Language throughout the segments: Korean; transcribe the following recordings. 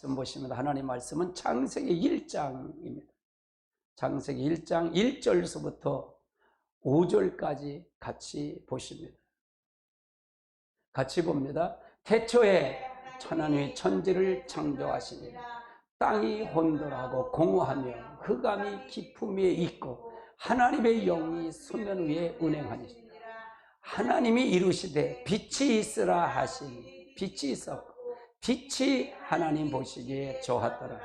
말씀 보시면 하나님 말씀은 창세기 1장입니다. 창세기 1장 1절서부터 5절까지 같이 보십니다. 같이 봅니다. 태초에 하나님이 천지를 창조하시니 땅이 혼돈하고 공허하며 흑암이 깊음 위에 있고 하나님의 영이 수면 위에 운행하니 하나님이 이루시되 빛이 있으라 하시니 빛이 있었고 빛이 하나님 보시기에 좋았더라.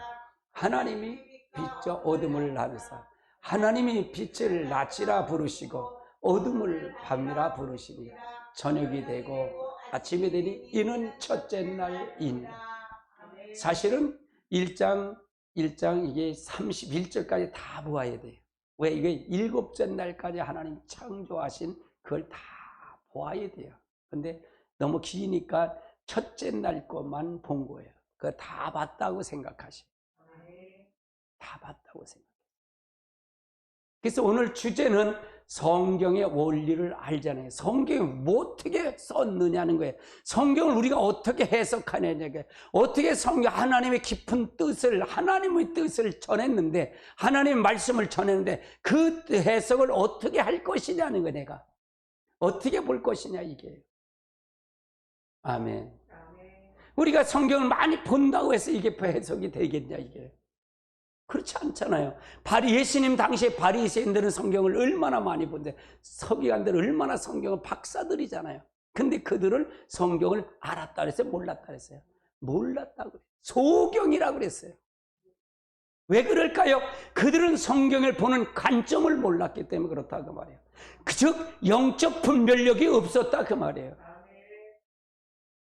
하나님이 빛과 어둠을 하면서 하나님이 빛을 낮이라 부르시고 어둠을 밤이라 부르시니 저녁이 되고 아침이 되니 이는 첫째 날이니라. 사실은 1장 이게 31절까지 다 보아야 돼요. 왜? 이게 일곱째 날까지 하나님 창조하신 그걸 다 보아야 돼요. 근데 너무 기니까 첫째 날 것만 본 거예요. 그거 다 봤다고 생각하시고 다 봤다고 생각해요. 그래서 오늘 주제는 성경의 원리를 알잖아요. 성경이 뭐 어떻게 썼느냐는 거예요. 성경을 우리가 어떻게 해석하느냐, 어떻게 성경 하나님의 깊은 뜻을, 하나님의 뜻을 전했는데, 하나님의 말씀을 전했는데 그 해석을 어떻게 할 것이냐는 거, 내가 어떻게 볼 것이냐, 이게. 아멘. 우리가 성경을 많이 본다고 해서 이게 해석이 되겠냐, 이게. 그렇지 않잖아요. 예수님 당시에 바리새인들은 성경을 얼마나 많이 본데, 서기관들은 얼마나 성경을 박사들이잖아요. 근데 그들은 성경을 알았다 그랬어요? 몰랐다 그랬어요? 몰랐다고 그랬어요. 소경이라고 그랬어요. 왜 그럴까요? 그들은 성경을 보는 관점을 몰랐기 때문에 그렇다 그 말이에요. 즉 영적 분별력이 없었다 그 말이에요.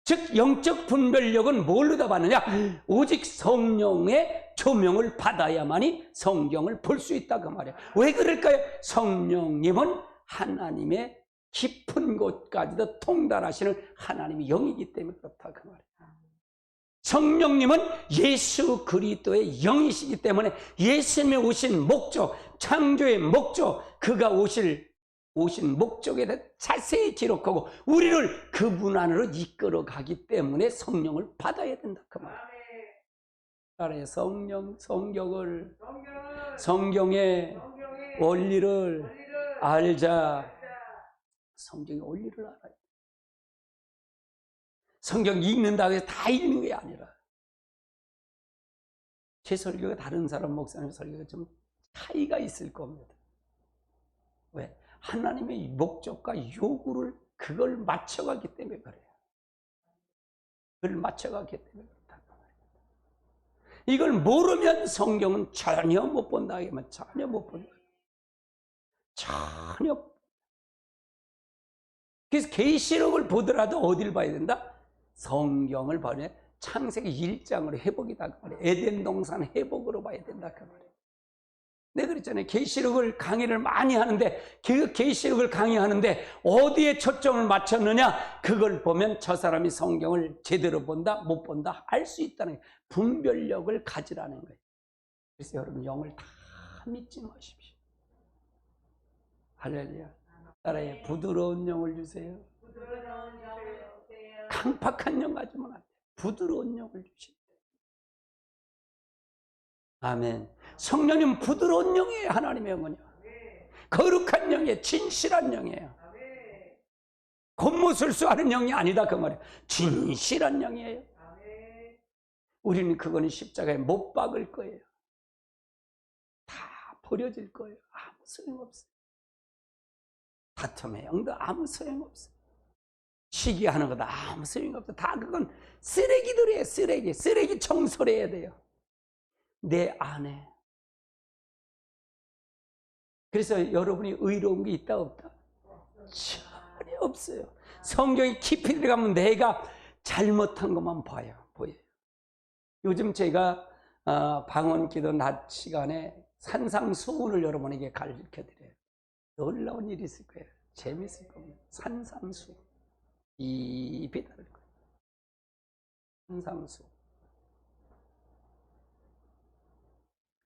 즉 영적 분별력은 뭘로 받느냐? 오직 성령의 조명을 받아야만이 성경을 볼 수 있다 그 말이에요. 왜 그럴까요? 성령님은 하나님의 깊은 곳까지도 통달하시는 하나님의 영이기 때문에 그렇다 그 말이에요. 성령님은 예수 그리스도의 영이시기 때문에 예수님이 오신 목적, 창조의 목적, 그가 오신 목적에 대해 자세히 기록하고 우리를 그분 안으로 이끌어 가기 때문에 성령을 받아야 된다 그 말이에요. 성경의 원리를 알자. 성경의 원리를 알아야 돼. 성경 읽는다고 해서 다 읽는 게 아니라, 제 설교가 다른 사람 목사님 설교가 좀 차이가 있을 겁니다. 왜? 하나님의 목적과 요구를 그걸 맞춰가기 때문에 그래요. 그걸 맞춰가기 때문에 그렇다. 이걸 모르면 성경은 전혀 못 본다 하면 전혀 못 본다. 전혀. 그래서 계시록을 보더라도 어디를 봐야 된다? 성경을 봐야 창세기 1장으로 회복이다 그 말이에요. 에덴 동산 회복으로 봐야 된다 그 말이에요. 내가 그랬잖아요. 계시록을 강의를 많이 하는데, 그 계시록을 강의하는데 어디에 초점을 맞췄느냐, 그걸 보면 저 사람이 성경을 제대로 본다 못 본다 알 수 있다는 거예요. 분별력을 가지라는 거예요. 그래서 여러분 영을 다 믿지 마십시오. 할렐루야. 따라해. 부드러운 영을 주세요. 강팍한 영 가지면 안 돼요. 부드러운 영을 주시오. 아멘. 성령님 부드러운 영이에요. 하나님의 영은요. 거룩한 영이에요. 진실한 영이에요. 겉모술수하는 영이 아니다 그 말이에요. 진실한 영이에요. 우리는 그거는 십자가에 못 박을 거예요. 다 버려질 거예요. 아무 소용없어요. 다툼의 영도 아무 소용없어요. 시기하는 것도 아무 소용없어요. 다 그건 쓰레기들이에요. 쓰레기 청소를 해야 돼요. 내 안에. 그래서 여러분이 의로운 게 있다 없다? 전혀 없어요. 성경이 깊이 들어가면 내가 잘못한 것만 보여요. 요즘 제가 방언기도 낮 시간에 산상수훈을 여러분에게 가르쳐드려요. 놀라운 일이 있을 거예요. 재밌을 겁니다. 산상수훈. 입이 다를 거예요. 산상수훈.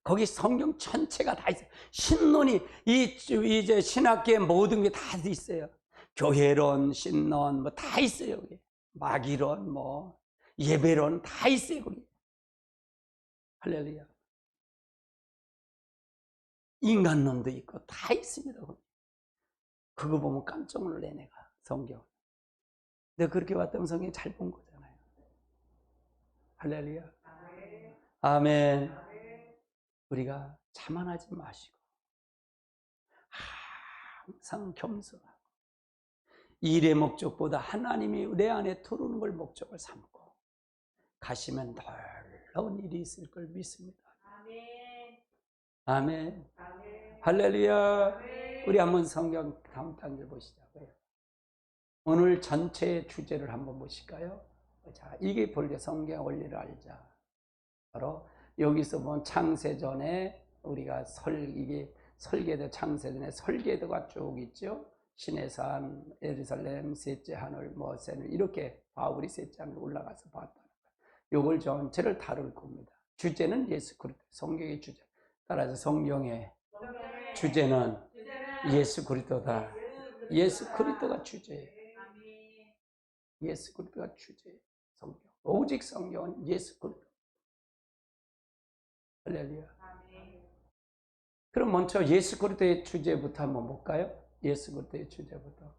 거기 성경 전체가 다 있어요. 신론이, 이제 신학계의 모든 게 다 있어요. 교회론, 신론, 뭐 다 있어요. 여기. 마귀론, 뭐, 예배론 다 있어요. 거기. 할렐루야. 인간론도 있고 다 있습니다. 그거 보면 깜짝 놀래 내가 성경. 내가 그렇게 봤다면 성경 잘 본 거잖아요. 할렐루야. 아멘. 우리가 자만하지 마시고 항상 겸손하고 일의 목적보다 하나님이 내 안에 들어오는 걸 목적을 삼고 가시면 놀라운 일이 있을 걸 믿습니다. 아멘. 할렐루야. 우리 한번 성경 다음 단계 보시자고요. 오늘 전체의 주제를 한번 보실까요? 자, 이게 본래 성경 원리를 알자. 바로 여기서 본 창세전에 우리가 이게 설계도 창세전에 설계도가 쭉 있죠. 신의 산, 예루살렘, 셋째 하늘, 모세는 이렇게 바울이 셋째 하늘 올라가서 봤다는 거예요. 요걸 전체를 다룰 겁니다. 주제는 예수 그리스도, 성경의 주제. 따라서 성경의 주제는 예수 그리스도다. 예수 그리스도가 주제예요. 예수 그리스도가 주제예요. 성경. 오직 성경은 예수 그리스도. 할렐루야. 그럼 먼저 예수 그리스도의 주제부터 한번 볼까요? 예수 그리스도의 주제부터.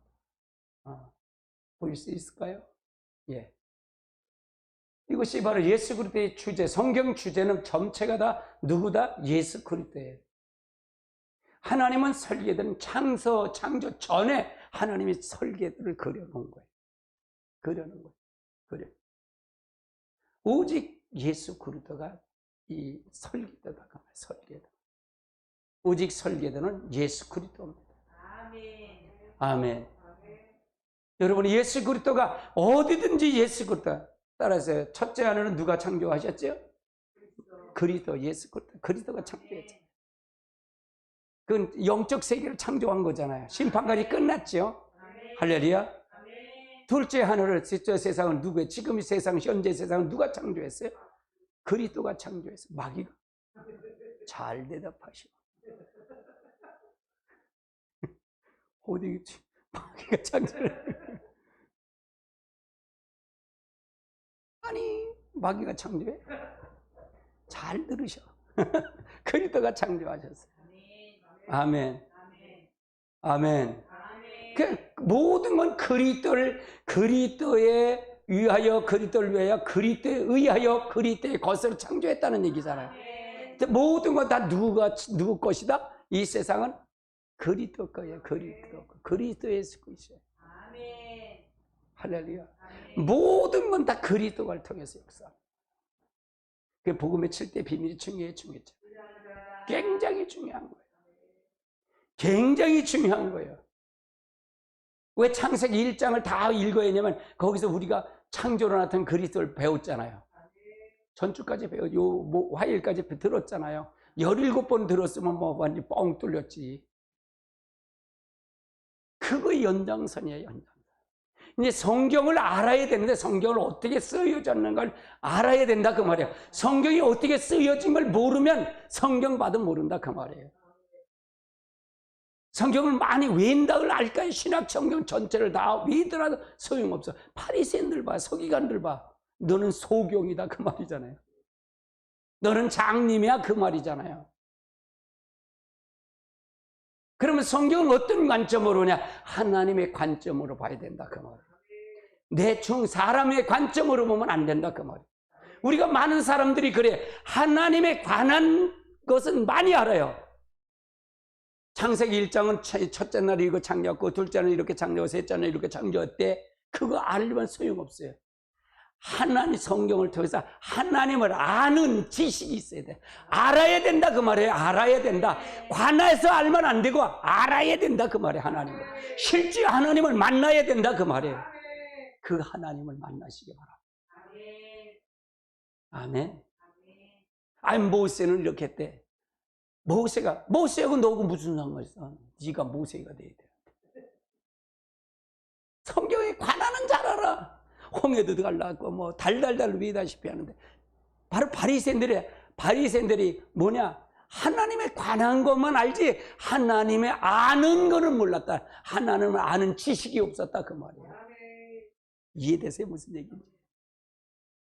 보일 수 있을까요? 예. 이것이 바로 예수 그리스도의 주제. 성경 주제는 전체가 다 누구다? 예수 그리스도예요. 하나님은 설계된 창조 전에 하나님이 설계들을 그려놓은 거예요. 그려놓은 거예요. 오직 예수 그리스도가 이 설계도다. 설계도. 오직 설계도는 예수 그리스도입니다. 아멘. 여러분, 예수 그리스도가 어디든지 예수 그리스도. 따라서 첫째 하늘은 누가 창조하셨죠? 그리스도, 예수 그리스도. 그리스도가 창조했죠. 그건 영적 세계를 창조한 거잖아요. 심판까지 끝났죠. 할렐루야. 둘째 하늘을, 셋째 세상은 누구예요? 지금 이 세상, 현재 세상은 누가 창조했어요? 그리스도가 창조했어요. 마귀가. 잘 대답하시오. 어디 마귀가 창조를. 아니, 마귀가 창조해? 잘 들으셔. 그리스도가 창조하셨어요. 아멘. 아멘. 그 모든 건 그리스도에 위하여, 그리스도를 위하여, 그리스도에 의하여, 그리스도의 것으로 창조했다는 얘기잖아요. 모든 건 다 누구 것이다? 이 세상은 그리스도 거예요. 그리스도의 것이에요. 할렐루야. 모든 건 다 그리스도를 통해서 역사. 그 복음의 7대 비밀이 중요했죠. 굉장히 중요한 거예요. 굉장히 중요한 거예요. 왜 창세기 1장을 다 읽어야 하냐면 거기서 우리가 창조로 나타난 그리스도를 배웠잖아요. 전주까지 화요일까지 들었잖아요. 17번 들었으면 완전히 뻥 뚫렸지. 그거 연장선이에요. 연장선. 이제 성경을 알아야 되는데 성경을 어떻게 쓰여졌는 걸 알아야 된다 그 말이에요. 성경이 어떻게 쓰여진 걸 모르면 성경 봐도 모른다 그 말이에요. 성경을 많이 외인다고 알까요? 신학 성경 전체를 다 외더라도 소용없어. 바리새인들 봐, 서기관들 봐. 너는 소경이다 그 말이잖아요. 너는 장님이야 그 말이잖아요. 그러면 성경은 어떤 관점으로 보냐? 하나님의 관점으로 봐야 된다 그 말이에요. 대충 사람의 관점으로 보면 안 된다 그 말이에요. 우리가 많은 사람들이 그래. 하나님에 관한 것은 많이 알아요. 창세기 1장은 첫째 날에 이거 창조했고 둘째 날에 이렇게 창조하고 셋째 날에 이렇게 창조했대. 그거 알면 소용없어요. 하나님 성경을 통해서 하나님을 아는 지식이 있어야 돼. 알아야 된다 그 말이에요. 알아야 된다. 관해서 알면 안 되고 알아야 된다 그 말이에요. 하나님을. 실제 하나님을 만나야 된다 그 말이에요. 그 하나님을 만나시기 바랍니다. 아멘. 아니 모세는 이렇게 했대. 모세하고 너하고 무슨 상관 있어? 네가 모세가 돼야 돼. 성경에 관하는 잘 알아. 홍해도 들어가려고 뭐 달달달 위다시피 하는데 바로 바리새인들이 뭐냐? 하나님에 관한 것만 알지 하나님의 아는 거는 몰랐다. 하나님을 아는 지식이 없었다 그 말이에요. 이해되세요? 무슨 얘기인지.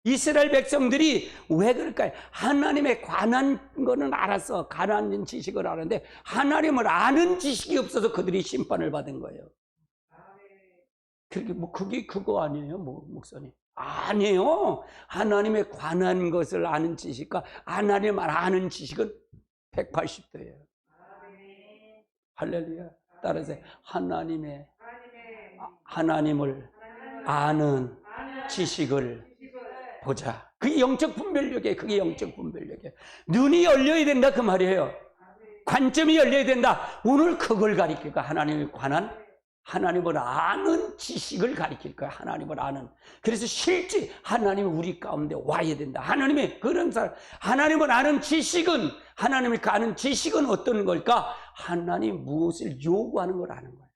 이스라엘 백성들이 왜 그럴까요? 하나님에 관한 거는 알았어. 관한 지식을 아는데 하나님을 아는 지식이 없어서 그들이 심판을 받은 거예요. 그게 뭐 그게 그거 아니에요, 뭐 목사님? 아니에요. 하나님에 관한 것을 아는 지식과 하나님을 아는 지식은 180도예요. 할렐루야. 따라서 하나님을 아는 지식을 보자. 그게 영적 분별력이에요. 그게 영적 분별력이에요. 눈이 열려야 된다 그 말이에요. 관점이 열려야 된다. 오늘 그걸 가리킬 거야. 하나님에 관한 하나님을 아는 지식을 가리킬 거야. 하나님을 아는. 그래서 실제 하나님이 우리 가운데 와야 된다. 하나님의 그런 사람, 하나님을 아는 지식은, 하나님을 아는 지식은 어떤 걸까? 하나님 무엇을 요구하는 걸 아는 거예요.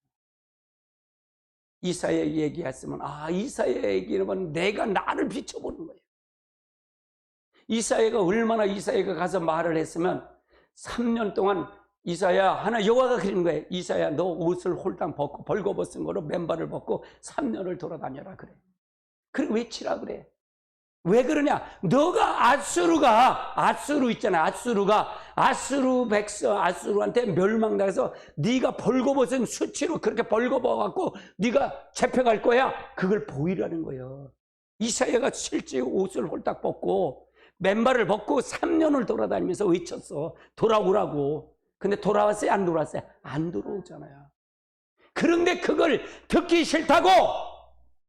이사야 얘기했으면, 이사야 얘기는 내가 나를 비춰보는 거예요. 이사야가 얼마나 이사야가 가서 말을 했으면 3년 동안 이사야, 하나 여호와가 그러는 거예요. 이사야, 너 옷을 홀딱 벗고 벌거벗은 거로 맨발을 벗고 3년을 돌아다녀라 그래. 그리고 외치라 그래. 왜 그러냐? 너가 아수르 있잖아. 아수르한테 멸망당해서 네가 벌거벗은 수치로 그렇게 벌거벗어갖고 네가 잡혀갈 거야. 그걸 보이라는 거예요. 이사야가 실제 옷을 홀딱 벗고 맨발을 벗고 3년을 돌아다니면서 외쳤어. 돌아오라고. 근데 돌아왔어요? 안 돌아왔어요? 안 돌아오잖아요. 그런데 그걸 듣기 싫다고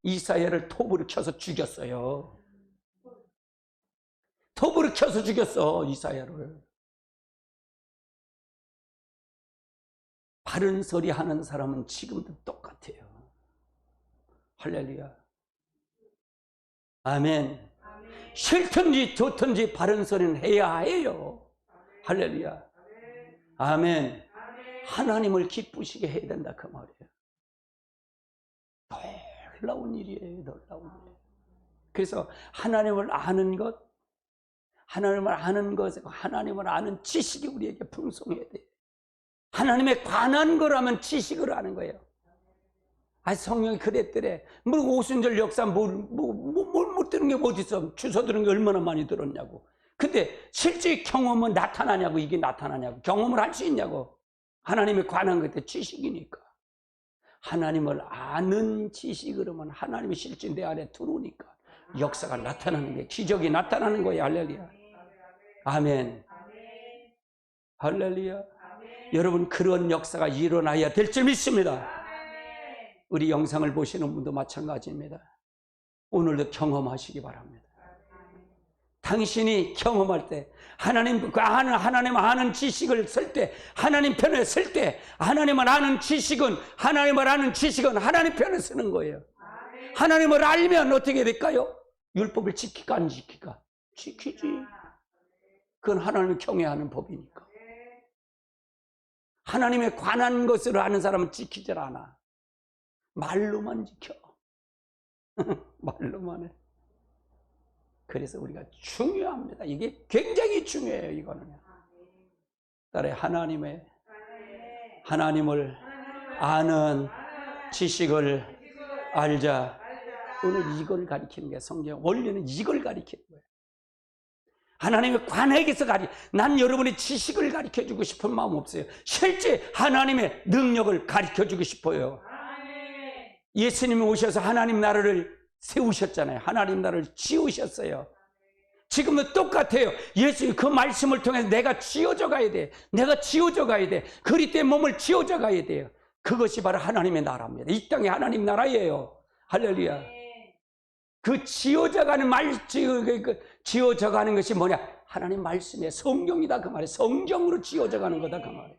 이사야를 톱으로 쳐서 죽였어요. 톱으로 쳐서 죽였어, 이사야를. 바른 소리 하는 사람은 지금도 똑같아요. 할렐루야. 아멘. 싫든지 좋든지 바른 소리는 해야 해요. 할렐루야. 아멘. 하나님을 기쁘시게 해야 된다 그 말이에요. 놀라운 일이에요. 놀라운 일. 그래서 하나님을 아는 것, 하나님을 아는 지식이 우리에게 풍성해야 돼요. 하나님에 관한 거라면 지식을 아는 거예요. 성령이 그랬더래. 뭐 오순절 역사 못 들은 게 어디 있어? 주워 들은 게 얼마나 많이 들었냐고. 근데 실제 경험은 나타나냐고. 이게 나타나냐고. 경험을 할 수 있냐고. 하나님에 관한 것도 지식이니까. 하나님을 아는 지식 그러면 하나님이 실제 내 안에 들어오니까 역사가 나타나는 게, 기적이 나타나는 거예요. 할렐루야. 아멘. 할렐루야. 여러분, 그런 역사가 일어나야 될 줄 믿습니다. 우리 영상을 보시는 분도 마찬가지입니다. 오늘도 경험하시기 바랍니다. 당신이 경험할 때, 하나님 아는 지식을 쓸 때, 하나님 편에 쓸 때, 하나님을 아는 지식은 하나님 편에 쓰는 거예요. 하나님을 알면 어떻게 될까요? 율법을 지킬까 안 지킬까? 지키지. 그건 하나님을 경외하는 법이니까. 하나님에 관한 것을 아는 사람은 지키질 않아. 말로만 지켜. 말로만 해. 그래서 우리가 중요합니다. 이게 굉장히 중요해요. 이거는. 따라 하나님을 아는 지식을 알자. 오늘 이걸 가리키는 게 성경 원리는 이걸 가리키는 거예요. 하나님의 관행에서 난 여러분의 지식을 가르쳐주고 싶은 마음 없어요. 실제 하나님의 능력을 가르쳐주고 싶어요. 예수님이 오셔서 하나님 나라를 세우셨잖아요. 하나님 나라를 지으셨어요. 지금도 똑같아요. 예수님 그 말씀을 통해서 내가 지어져 가야 돼. 그리스도의 몸을 지어져 가야 돼요. 그것이 바로 하나님의 나라입니다. 이 땅이 하나님 나라예요. 할렐루야. 그 지어져가는 지어져가는 것이 뭐냐? 하나님 말씀이에요. 성경이다 그 말이에요. 성경으로 지어져가는 거다 그 말이에요.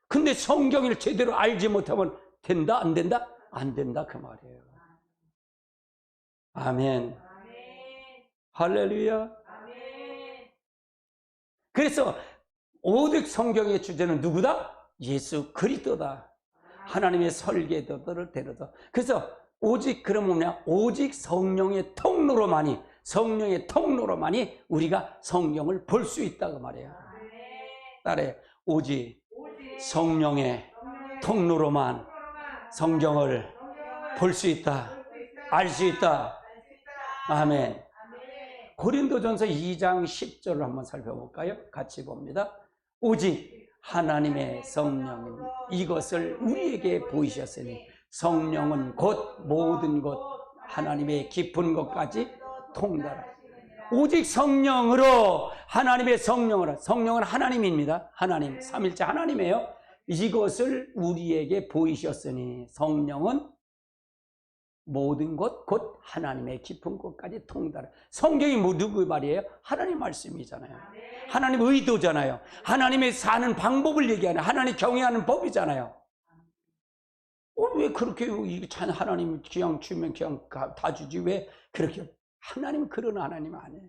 근데 성경을 제대로 알지 못하면 된다 안 된다? 안 된다 그 말이에요. 아멘. 할렐루야. 그래서 오직 성경의 주제는 누구다? 예수 그리스도다. 하나님의 설계도를 데려다. 그래서 오직 그러면 뭐냐? 오직 성령의 통로로만이 우리가 성경을 볼 수 있다고 말해요. 따라해. 오직 성령의 통로로만 성경을 볼 수 있다. 알 수 있다. 아멘. 고린도전서 2장 10절을 한번 살펴볼까요? 같이 봅니다. 오직 하나님의 성령은 이것을 우리에게 보이셨으니 성령은 곧 모든 것 하나님의 깊은 것까지 통달하라. 오직 성령으로, 하나님의 성령으로, 성령은 하나님입니다. 하나님, 삼일째 하나님이에요. 이것을 우리에게 보이셨으니 성령은 모든 것, 곧 하나님의 깊은 곳까지 통달해. 성경이 뭐 누구 말이에요? 하나님 말씀이잖아요. 하나님 의도잖아요. 하나님의 사는 방법을 얘기하는, 하나님 경외하는 법이잖아요. 왜 그렇게 하나님 그냥 주면 그냥 다 주지 왜 그렇게? 하나님은 그런 하나님 아니에요.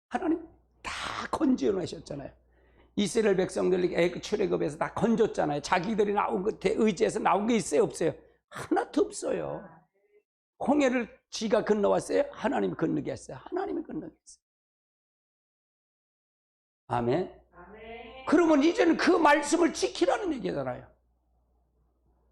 하나님 다 건져내셨잖아요. 이스라엘 백성들 애굽 출애굽에서 다 건졌잖아요. 자기들이 나온 것 의지해서 나온 게 있어요, 없어요? 하나도 없어요. 홍해를 지가 건너왔어요? 하나님이 건너게 했어요. 하나님이 건너게 했어요. 아멘. 그러면 이제는 그 말씀을 지키라는 얘기잖아요.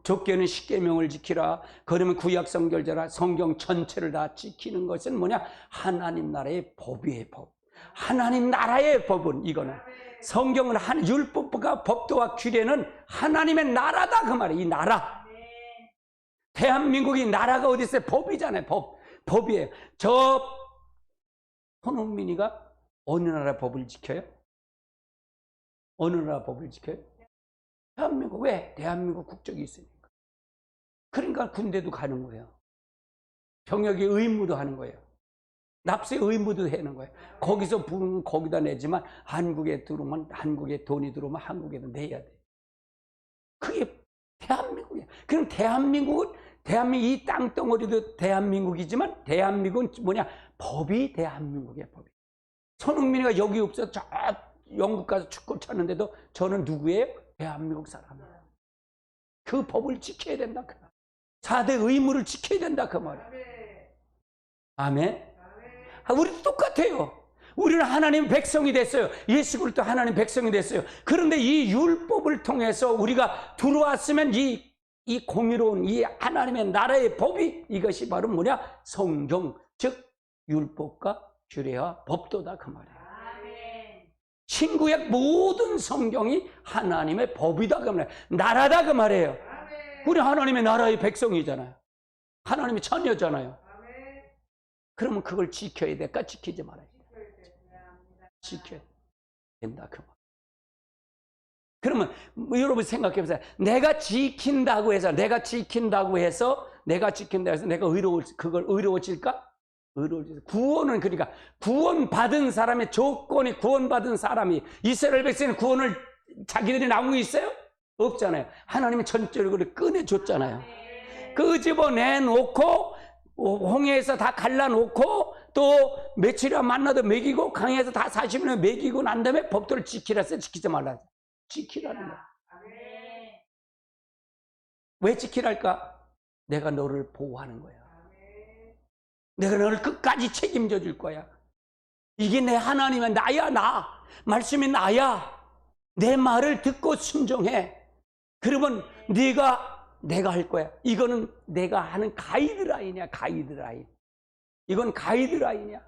좁게는 십계명을 지키라. 그러면 구약 성결제라. 성경 전체를 다 지키는 것은 뭐냐? 하나님 나라의 법이에요, 법. 하나님 나라의 법은 이거는 성경은 율법과 법도와 규례는 하나님의 나라다 그 말이에요. 이 나라. 대한민국이 나라가 어디 있어요? 법이잖아요. 법이에요. 저 손흥민이가 어느 나라 법을 지켜요? 어느 나라 법을 지켜요? 대한민국. 왜? 대한민국 국적이 있으니까. 그러니까 군대도 가는 거예요. 병역의 의무도 하는 거예요. 납세 의무도 하는 거예요. 거기서 부르면 거기다 내지만 한국에 들어오면, 한국에 돈이 들어오면 한국에도 내야 돼. 그게 대한민국이야. 그럼 대한민국은 이 땅덩어리도 대한민국이지만 대한민국은 뭐냐? 법이 대한민국의 법이. 손흥민이가 여기 없어서 저 영국 가서 축구 쳤는데도 저는 누구예요? 대한민국 사람이에요. 그 법을 지켜야 된다. 4대 의무를 지켜야 된다 그 말이에요. 아멘. 우리도 똑같아요. 우리는 하나님 백성이 됐어요. 예수 그리스도 하나님 백성이 됐어요. 그런데 이 율법을 통해서 우리가 들어왔으면 이 공의로운 이 하나님의 나라의 법이 이것이 바로 뭐냐? 성경, 즉 율법과 규례와 법도다 그 말이에요. 신구약 모든 성경이 하나님의 법이다 그 말이에요. 나라다 그 말이에요. 우리 하나님의 나라의 백성이잖아요. 하나님의 자녀잖아요. 그러면 그걸 지켜야 될까? 지키지 말아야 돼. 지켜야 된다 그 말. 그러면 여러분 생각해 보세요. 내가 지킨다고 해서 내가 그걸 의로워질까? 구원은 그러니까 구원받은 사람의 조건이, 구원받은 사람이, 이스라엘 백성의 구원을 자기들이 나온 게 있어요? 없잖아요. 하나님은 전적으로 꺼내줬잖아요. 끄집어내놓고 홍해에서 다 갈라놓고 또 며칠이나 만나도 먹이고 강에서 다 40년 먹이고 난 다음에 법도를 지키라 했어요. 지키지 말라. 지키라는 거야. 왜 지키랄까? 내가 너를 보호하는 거야. 내가 너를 끝까지 책임져 줄 거야. 이게 내 하나님은 나야. 말씀이 나야. 내 말을 듣고 순종해. 그러면 내가 할 거야. 이거는 내가 하는 가이드라인이야. 가이드라인. 이건 가이드라인이야.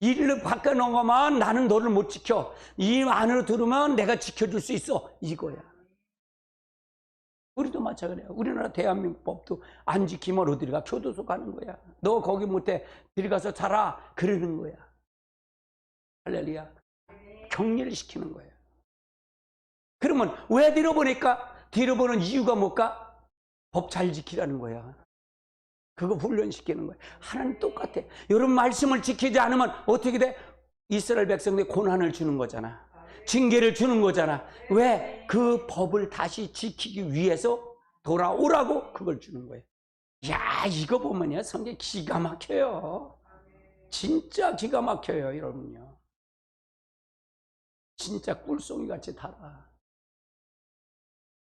이를 바꿔놓으면 나는 너를 못 지켜. 이 안으로 들으면 내가 지켜줄 수 있어. 이거야. 우리도 마찬가지야. 우리나라 대한민국 법도 안 지키면 어디를 가? 교도소 가는 거야. 너 거기 못해. 들어가서 자라. 그러는 거야. 할렐루야. 격리를 시키는 거야. 그러면 왜 뒤로보는 이유가 뭘까? 법 잘 지키라는 거야. 그거 훈련시키는 거야. 하나님 똑같아. 여러분 말씀을 지키지 않으면 어떻게 돼? 이스라엘 백성들이 고난을 주는 거잖아. 징계를 주는 거잖아. 왜? 그 법을 다시 지키기 위해서 돌아오라고 그걸 주는 거예요. 야, 이거 보면요, 성경 기가 막혀요. 진짜 기가 막혀요, 여러분요. 진짜 꿀송이 같이 달아.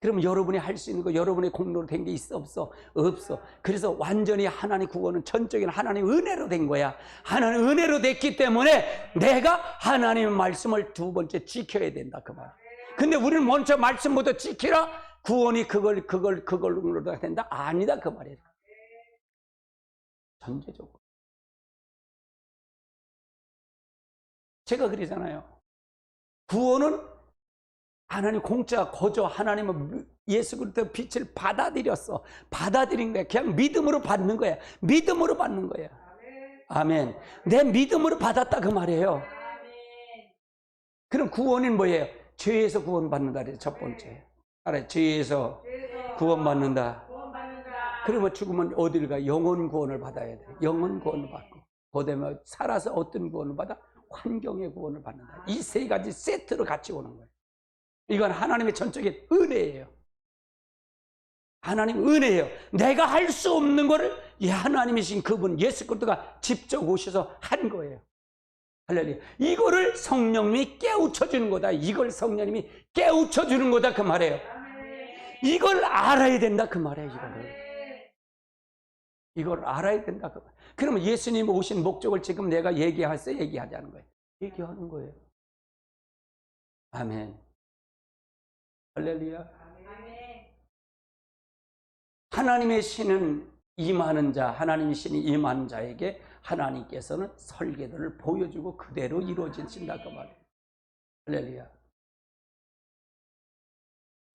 그럼 여러분이 할 수 있는 거, 여러분의 공로로 된 게 있어, 없어? 없어. 그래서 완전히 하나님 구원은 전적인 하나님 은혜로 된 거야. 하나님 은혜로 됐기 때문에 내가 하나님의 말씀을 두 번째 지켜야 된다 그 말. 근데 우리는 먼저 말씀부터 지키라. 구원이 그걸로 된다? 아니다 그 말이에요. 전제적으로. 제가 그러잖아요. 구원은 하나님 공짜 거저 하나님은 예수 그리스도의 빛을 받아들였어. 받아들인 거야. 그냥 믿음으로 받는 거야. 믿음으로 받는 거야. 아멘. 내 믿음으로 받았다 그 말이에요. 그럼 구원은 뭐예요? 죄에서 구원받는다. 첫 번째. 알아요? 죄에서 구원받는다. 그러면 죽으면 어딜 가? 영혼 구원을 받아야 돼. 영혼 구원을 받고. 그다음에 살아서 어떤 구원을 받아? 환경의 구원을 받는다. 이 세 가지 세트로 같이 오는 거예요. 이건 하나님의 전적인 은혜예요. 하나님 은혜예요. 내가 할 수 없는 거를 하나님이신 그분 예수 그리스도가 직접 오셔서 한 거예요. 할렐루야. 이거를 성령님이 깨우쳐 주는 거다. 이걸 성령님이 깨우쳐 주는 거다 그 말이에요. 이걸 알아야 된다 그 말이에요. 이걸 알아야 된다 그 말. 그러면 예수님 오신 목적을 지금 내가 얘기하지 않는 거예요. 얘기하는 거예요. 아멘. 할렐루야. 하나님의 신은 임하는 자, 하나님의 신이 임하는 자에게 하나님께서는 설계도를 보여주고 그대로 이루어진다 그 말이에요. 할렐루야.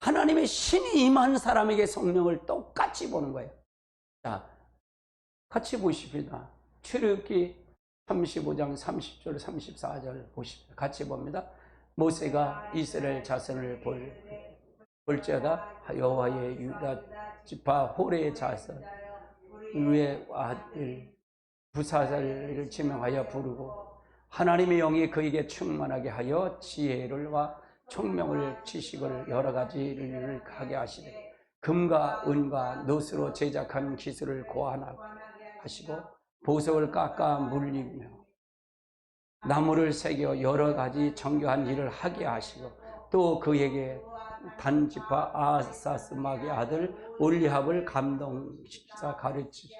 하나님의 신이 임한 사람에게 성령을 똑같이 보는 거예요. 자, 같이 보십시다. 출애굽기 35장 30절 34절 보십시다. 같이 봅니다. 모세가 이스라엘 자손을 볼지어다 여호와의 유다 지파 호레의 자손 누의 아들 부사살을 지명하여 부르고 하나님의 영이 그에게 충만하게 하여 지혜를와 총명을 지식을 여러 가지를 하게 하시되 금과 은과 놋으로 제작한 기술을 고안하시고 보석을 깎아 물리며 나무를 새겨 여러 가지 정교한 일을 하게 하시고 또 그에게 단지파 아사스막의 아들 올리압을 감동시키사 가르치시고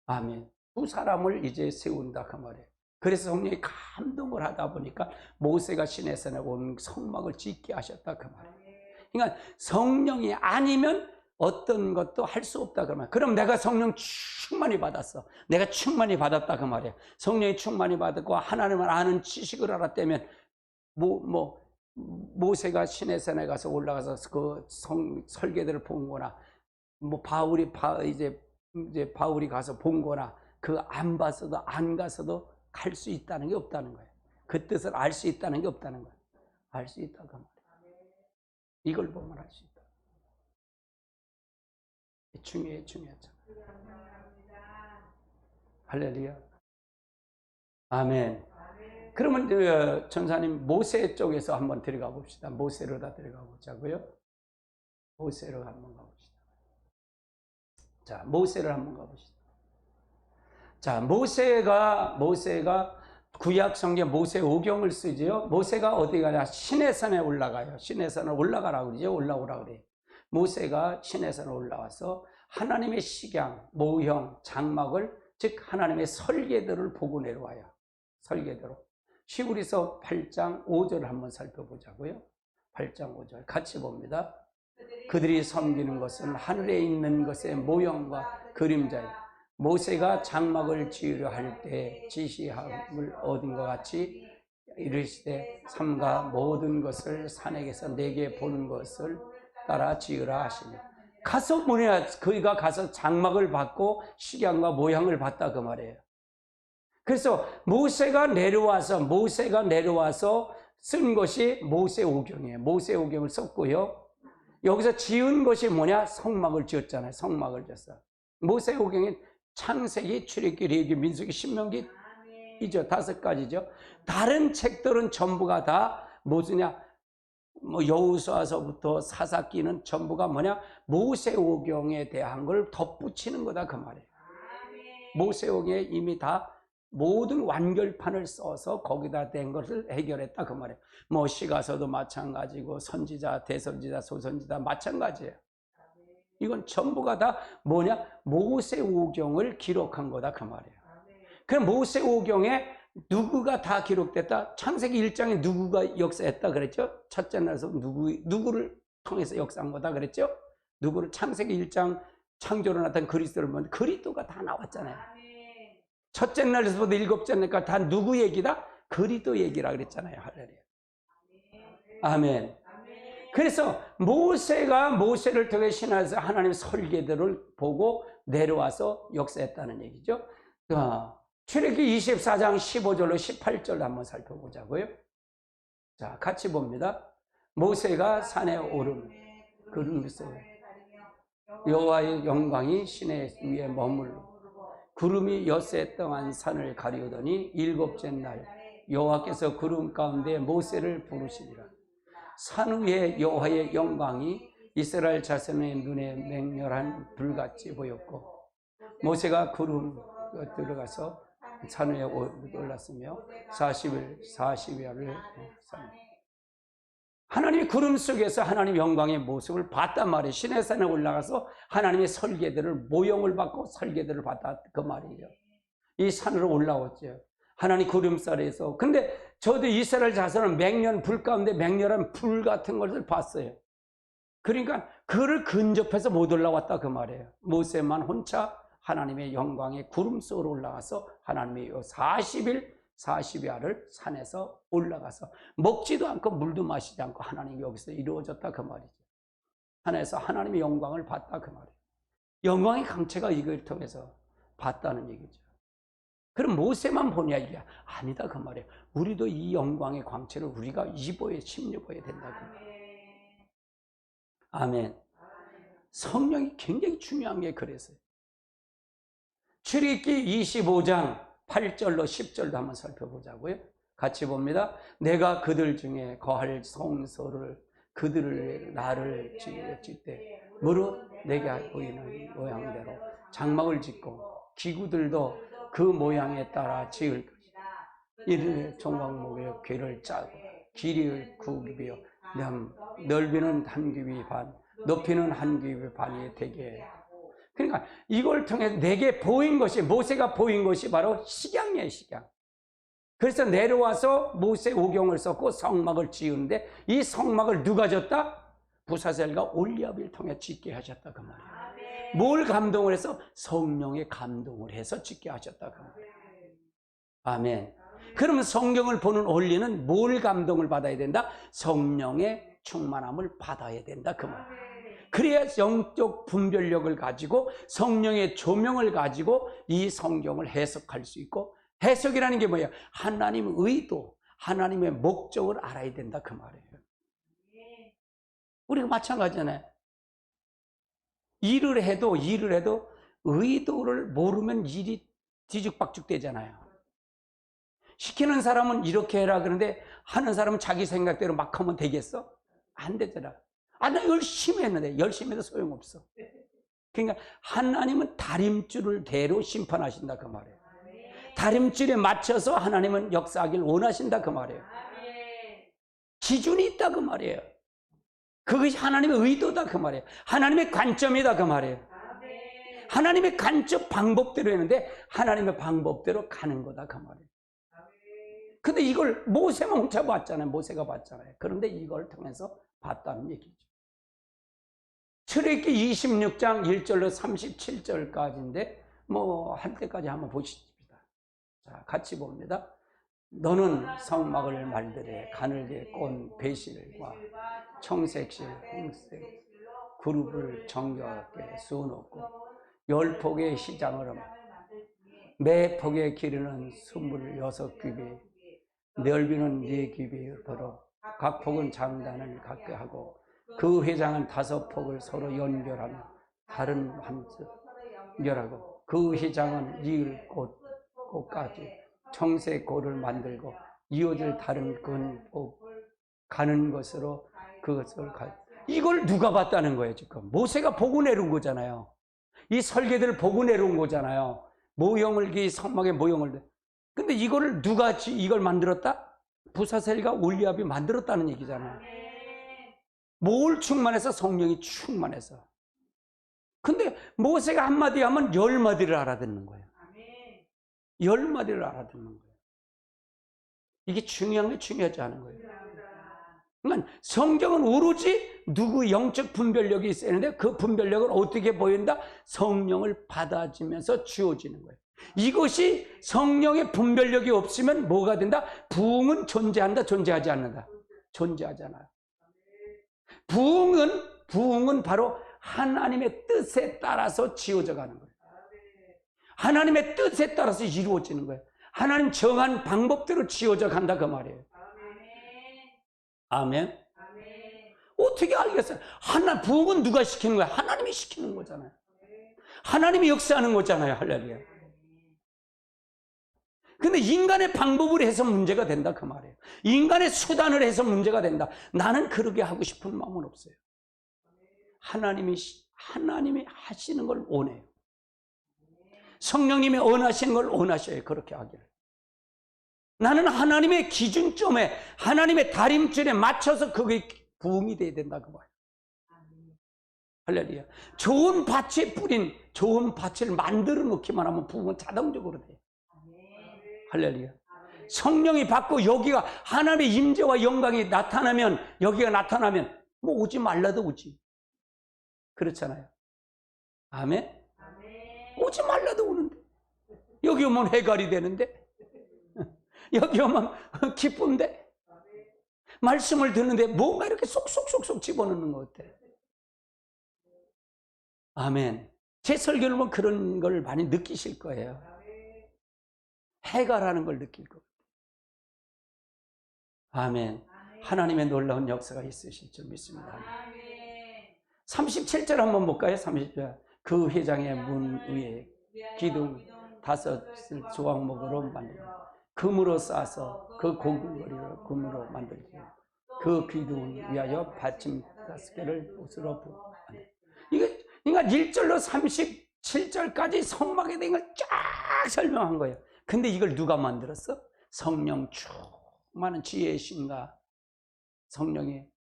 아멘. 두 사람을 이제 세운다 그 말이에요. 그래서 성령이 감동을 하다 보니까 모세가 시내산에 온 성막을 짓게 하셨다 그 말이에요. 그러니까 성령이 아니면 어떤 것도 할 수 없다 그 말이에요. 그럼 내가 성령 충만히 받았어. 내가 충만히 받았다 그 말이에요. 성령이 충만히 받았고 하나님을 아는 지식을 알았다면 모세가 시내산에 가서 올라가서 그 설계들을 본 거나 이제 바울이 가서 본 거나 그 안 봤어도 안 가서도 갈 수 있다는 게 없다는 거예요. 그 뜻을 알 수 있다는 게 없다는 거예요. 알 수 있다 그 말이에요. 이걸 보면 알 수 있다. 중요하죠. 할렐루야. 아멘. 그러면 전사님 모세 쪽에서 한번 들어가 봅시다. 모세로 다 들어가 보자고요. 모세로 한번 가봅시다. 자, 모세를 한번 가봅시다. 자, 모세가 구약 성경 모세 오경을 쓰지요. 모세가 어디 가냐? 시내산에 올라가요. 시내산에 올라가라고 그러죠. 올라오라고 그래요. 모세가 시내산에 올라와서 하나님의 식양, 모형, 장막을 즉 하나님의 설계도를 보고 내려와요. 설계도로. 히브리서 8장 5절을 한번 살펴보자고요. 8장 5절 같이 봅니다. 그들이 섬기는 것은 하늘에 있는 것의 모형과 그림자예요. 모세가 장막을 지으려 할 때 지시함을 얻은 것 같이 이르시되 삼가 모든 것을 산에게서 내게 보는 것을 따라 지으라 하시니 가서 그가 가서 장막을 받고 식양과 모양을 봤다 그 말이에요. 그래서 모세가 내려와서 쓴 것이 모세오경이에요. 모세오경을 썼고요. 여기서 지은 것이 뭐냐? 성막을 지었잖아요. 성막을 지었어. 모세오경이 창세기, 출애굽기, 레위기, 민수기, 신명기 이죠. 5가지죠. 다른 책들은 전부가 다 뭐냐? 여호수아서부터 사사기는 전부가 뭐냐? 모세오경에 대한 걸 덧붙이는 거다 그 말이에요. 모세오경에 이미 다 모든 완결판을 써서 거기다 된 것을 해결했다 그 말이에요. 시가서도 마찬가지고 선지자, 대선지자, 소선지자 마찬가지예요. 이건 전부가 다 뭐냐? 모세오경을 기록한 거다 그 말이에요. 그럼 모세오경에 누구가 다 기록됐다? 창세기 1장에 누구가 역사했다 그랬죠? 첫째 날에서 누구를 통해서 역사한 거다 그랬죠? 누구를 창세기 1장 창조로 나타난 그리스도를 보면 그리스도가 다 나왔잖아요. 첫째 날에서부터 7째 날까지 다 누구 얘기다? 그리도 얘기라 그랬잖아요. 할렐루야. 아멘. 그래서 모세를 통해 신화에서 하나님의 설계들을 보고 내려와서 역사했다는 얘기죠. 출애굽기 24장 15절로 18절 한번 살펴보자고요. 자, 같이 봅니다. 모세가 산에 오름 구름 속에 여호와의 영광이 시내 위에 머물고 구름이 엿새 동안 산을 가리우더니 일곱째 날 여호와께서 구름 가운데 모세를 부르시니라. 산 위에 여호와의 영광이 이스라엘 자손의 눈에 맹렬한 불같이 보였고 모세가 구름 들어가서 산 위에 올랐으며 40일 40야를 하나님이 구름 속에서 하나님 영광의 모습을 봤단 말이에요. 시내산에 올라가서 하나님의 설계들을 모형을 받고 설계들을 봤다 그 말이에요. 이 산으로 올라왔죠. 하나님 구름살에서. 근데 저도 이스라엘 자손은 맹렬한 불 가운데 맹렬한 불 같은 것을 봤어요. 그러니까 그를 근접해서 못 올라왔다 그 말이에요. 모세만 혼자 하나님의 영광의 구름 속으로 올라가서 하나님의 40일 40야를 산에서 올라가서 먹지도 않고 물도 마시지 않고 하나님이 여기서 이루어졌다 그 말이죠. 산에서 하나님의 영광을 봤다 그 말이에요. 영광의 강체가 이걸 통해서 봤다는 얘기죠. 그럼 모세만 보냐 이게 아니다 그 말이에요. 우리도 이 영광의 광채를 우리가 입어야 침입어야 된다고. 아멘. 성령이 굉장히 중요한 게 그래서요. 출애굽기 25장 8절로 10절도 한번 살펴보자고요. 같이 봅니다. 내가 그들 중에 거할 성소를 그들을 나를 짓되 무릇 내게 보이는 모양대로 장막을 짓고 기구들도 그 모양에 따라 지을 것이다. 이를 종각목에 궤를 짜고 길이를 9규비요 넓이는 한 규비 반 높이는 한 규비 반이 되게. 그러니까 이걸 통해 내게 보인 것이 모세가 보인 것이 바로 식양이에요. 식양. 그래서 내려와서 모세 오경을 썼고 성막을 지으는데 이 성막을 누가 졌다? 부사셀과 올리압을 통해 짓게 하셨다 그 말이에요. 뭘 감동을 해서? 성령의 감동을 해서 짓게 하셨다 그 말이에요. 아멘. 그러면 성경을 보는 원리는 뭘 감동을 받아야 된다? 성령의 충만함을 받아야 된다 그 말이에요. 그래야 영적 분별력을 가지고 성령의 조명을 가지고 이 성경을 해석할 수 있고, 해석이라는 게 뭐예요? 하나님의 의도, 하나님의 목적을 알아야 된다 그 말이에요. 우리가 마찬가지잖아요. 일을 해도 의도를 모르면 일이 뒤죽박죽 되잖아요. 시키는 사람은 이렇게 해라 그러는데 하는 사람은 자기 생각대로 막 하면 되겠어? 안 되잖아. 나 열심히 했는데 열심히 해도 소용없어. 그러니까 하나님은 다림줄을 대로 심판하신다 그 말이에요. 다림줄에 맞춰서 하나님은 역사하길 원하신다 그 말이에요. 기준이 있다 그 말이에요. 그것이 하나님의 의도다 그 말이에요. 하나님의 관점이다 그 말이에요. 하나님의 관점 방법대로 했는데 하나님의 방법대로 가는 거다 그 말이에요. 근데 이걸 모세만 혼자 봤잖아요. 모세가 봤잖아요. 그런데 이걸 통해서 봤다는 얘기죠. 출애굽기 26장 1절로 37절까지인데 할 때까지 한번 보십시다. 자, 같이 봅니다. 너는 성막을 말들에 가늘게 꼰 배실과 청색실, 홍색 그룹을 정겹게 수놓고 10폭의 시장으로 매 폭의 길이는 26규비 넓이는 4규비로 각 폭은 장단을 갖게 하고 그 회장은 5폭을 서로 연결하며 다른 함수 연결하고 그 회장은 이을 꽃까지 청색 골을 만들고 이어질 다른 근곡 가는 것으로 그것을 이걸 누가 봤다는 거예요? 지금 모세가 보고 내려온 거잖아요. 이 설계들을 보고 내려온 거잖아요. 모형을 이 성막의 모형을. 근데 이거를 누가 이걸 만들었다? 부사셀과 올리압이 만들었다는 얘기잖아요. 뭘 충만해서? 성령이 충만해서. 근데 모세가 한마디 하면 10마디를 알아듣는 거예요. 10마디를 알아듣는 거예요. 이게 중요한 게 중요하지 않은 거예요. 그러니까 성경은 오로지 누구 영적 분별력이 있어야 하는데 그 분별력을 어떻게 보인다? 성령을 받아주면서 주어지는 거예요. 이것이 성령의 분별력이 없으면 뭐가 된다? 부흥은 존재한다, 존재하지 않는다? 존재하지 않아요. 부흥은 바로 하나님의 뜻에 따라서 지어져 가는 거예요. 하나님의 뜻에 따라서 이루어지는 거예요. 하나님 정한 방법대로 지어져 간다 그 말이에요. 아멘. 어떻게 알겠어요? 부흥은 누가 시키는 거야? 하나님이 시키는 거잖아요. 하나님이 역사하는 거잖아요. 할렐루야. 근데 인간의 방법을 해서 문제가 된다 그 말이에요. 인간의 수단을 해서 문제가 된다. 나는 그러게 하고 싶은 마음은 없어요. 하나님이 하시는 걸 원해요. 성령님이 원하시는 걸 원하셔요. 그렇게 하기를. 나는 하나님의 기준점에, 하나님의 다림줄에 맞춰서 그게 부흥이 돼야 된다 그 말이에요. 할렐루야. 좋은 밭에 뿌린 좋은 밭을 만들어 놓기만 하면 부흥은 자동적으로 돼요. 할렐루야. 성령이 받고 여기가 하나님의 임재와 영광이 나타나면, 여기가 나타나면 뭐 오지 말라도 오지. 그렇잖아요. 아멘. 오지 말라도 오는데, 여기 오면 해갈이 되는데, 여기 오면 기쁜데, 말씀을 듣는데 뭔가 이렇게 쏙쏙쏙쏙 집어넣는 것 같아. 아멘. 제 설교를 보면 그런 걸 많이 느끼실 거예요. 해갈하는 걸 느낄 거예요. 아멘. 하나님의 놀라운 역사가 있으실 줄 믿습니다. 37절 한번 볼까요? 30절. 그 회장의 문 위에 기둥 5을 조각목으로 만들고 금으로 싸서 그 고글거리를 금으로 만들지. 그 기둥을 위하여 받침 5개를 옷으로 부어. 이게 그러니까 1절로 37절까지 성막에 대한 걸 쫙 설명한 거예요. 근데 이걸 누가 만들었어? 성령 충만한 지혜의 신과 성령의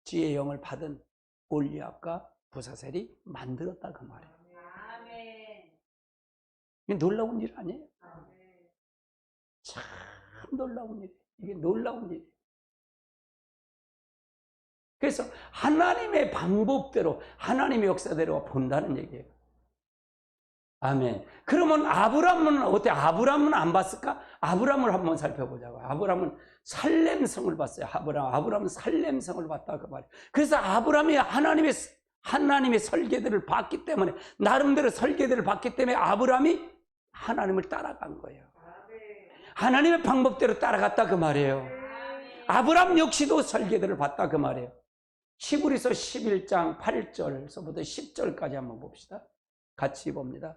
지혜의 영을 받은 올리압과 부사셀이 만들었다 그 말이에요. 이게 놀라운 일 아니에요? 참 놀라운 일. 이게 놀라운 일. 그래서 하나님의 방법대로, 하나님의 역사대로 본다는 얘기예요. 아멘. 그러면 아브라함은 어때? 아브라함은 안 봤을까? 아브라함을 한번 살펴보자고. 아브라함은 살렘성을 봤어요. 아브라함은 살렘성을 봤다 그 말이에요. 그래서 아브라함이 하나님의 설계들을 봤기 때문에, 나름대로 설계들을 봤기 때문에 아브라함이 하나님을 따라간 거예요. 하나님의 방법대로 따라갔다 그 말이에요. 아브라함 역시도 설계들을 봤다 그 말이에요. 히브리서 11장 8절서부터 10절까지 한번 봅시다. 같이 봅니다.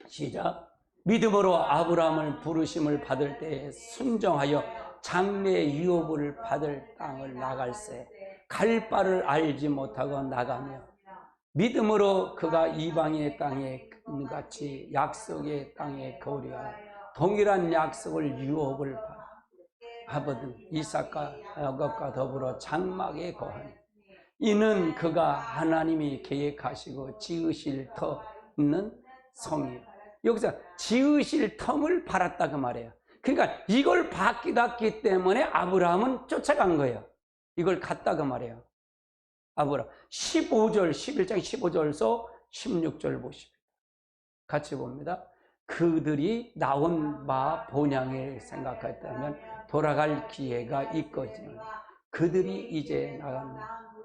시작. 믿음으로 아브라함을 부르심을 받을 때에 순종하여 장래 유업을 받을 땅을 나갈새 갈 바를 알지 못하고 나가며 믿음으로 그가 이방인의 땅에 같이 약속의 땅에 거류하여 동일한 약속을 유업을 하거든 이삭과 야곱과 더불어 장막에 거하니 이는 그가 하나님이 계획하시고 지으실 터 있는 성이에요. 여기서 지으실 텀을 바랐다 그 말이에요. 그러니까 이걸 받기 때문에 아브라함은 쫓아간 거예요. 이걸 갔다 그 말이에요. 아브라함 11장 15절서 16절 보십니다. 같이 봅니다. 그들이 나온 바 본향을 생각했다면 돌아갈 기회가 있거든. 그들이 이제 나간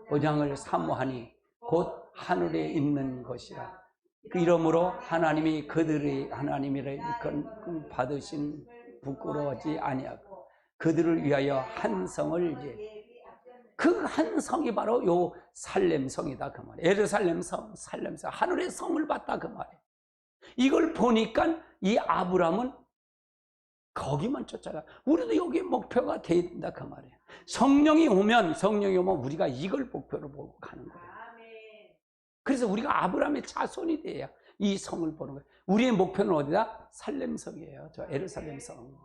본향을 사모하니 곧 하늘에 있는 것이라. 이러므로 하나님이 그들이 하나님이라 일컬음 받으신 부끄러워하지 아니하고 그들을 위하여 한 성을 그 한 성이 바로 요 살렘성이다 그 말이에요. 예루살렘성, 살렘성, 하늘의 성을 봤다 그 말이에요. 이걸 보니까 이 아브라함은 거기만 쫓아가. 우리도 여기 목표가 돼야 된다 그 말이에요. 성령이 오면 우리가 이걸 목표로 보고 가는 거예요. 그래서 우리가 아브라함의 자손이 돼야 이 성을 보는 거예요. 우리의 목표는 어디다? 살렘성이에요. 저 예루살렘성.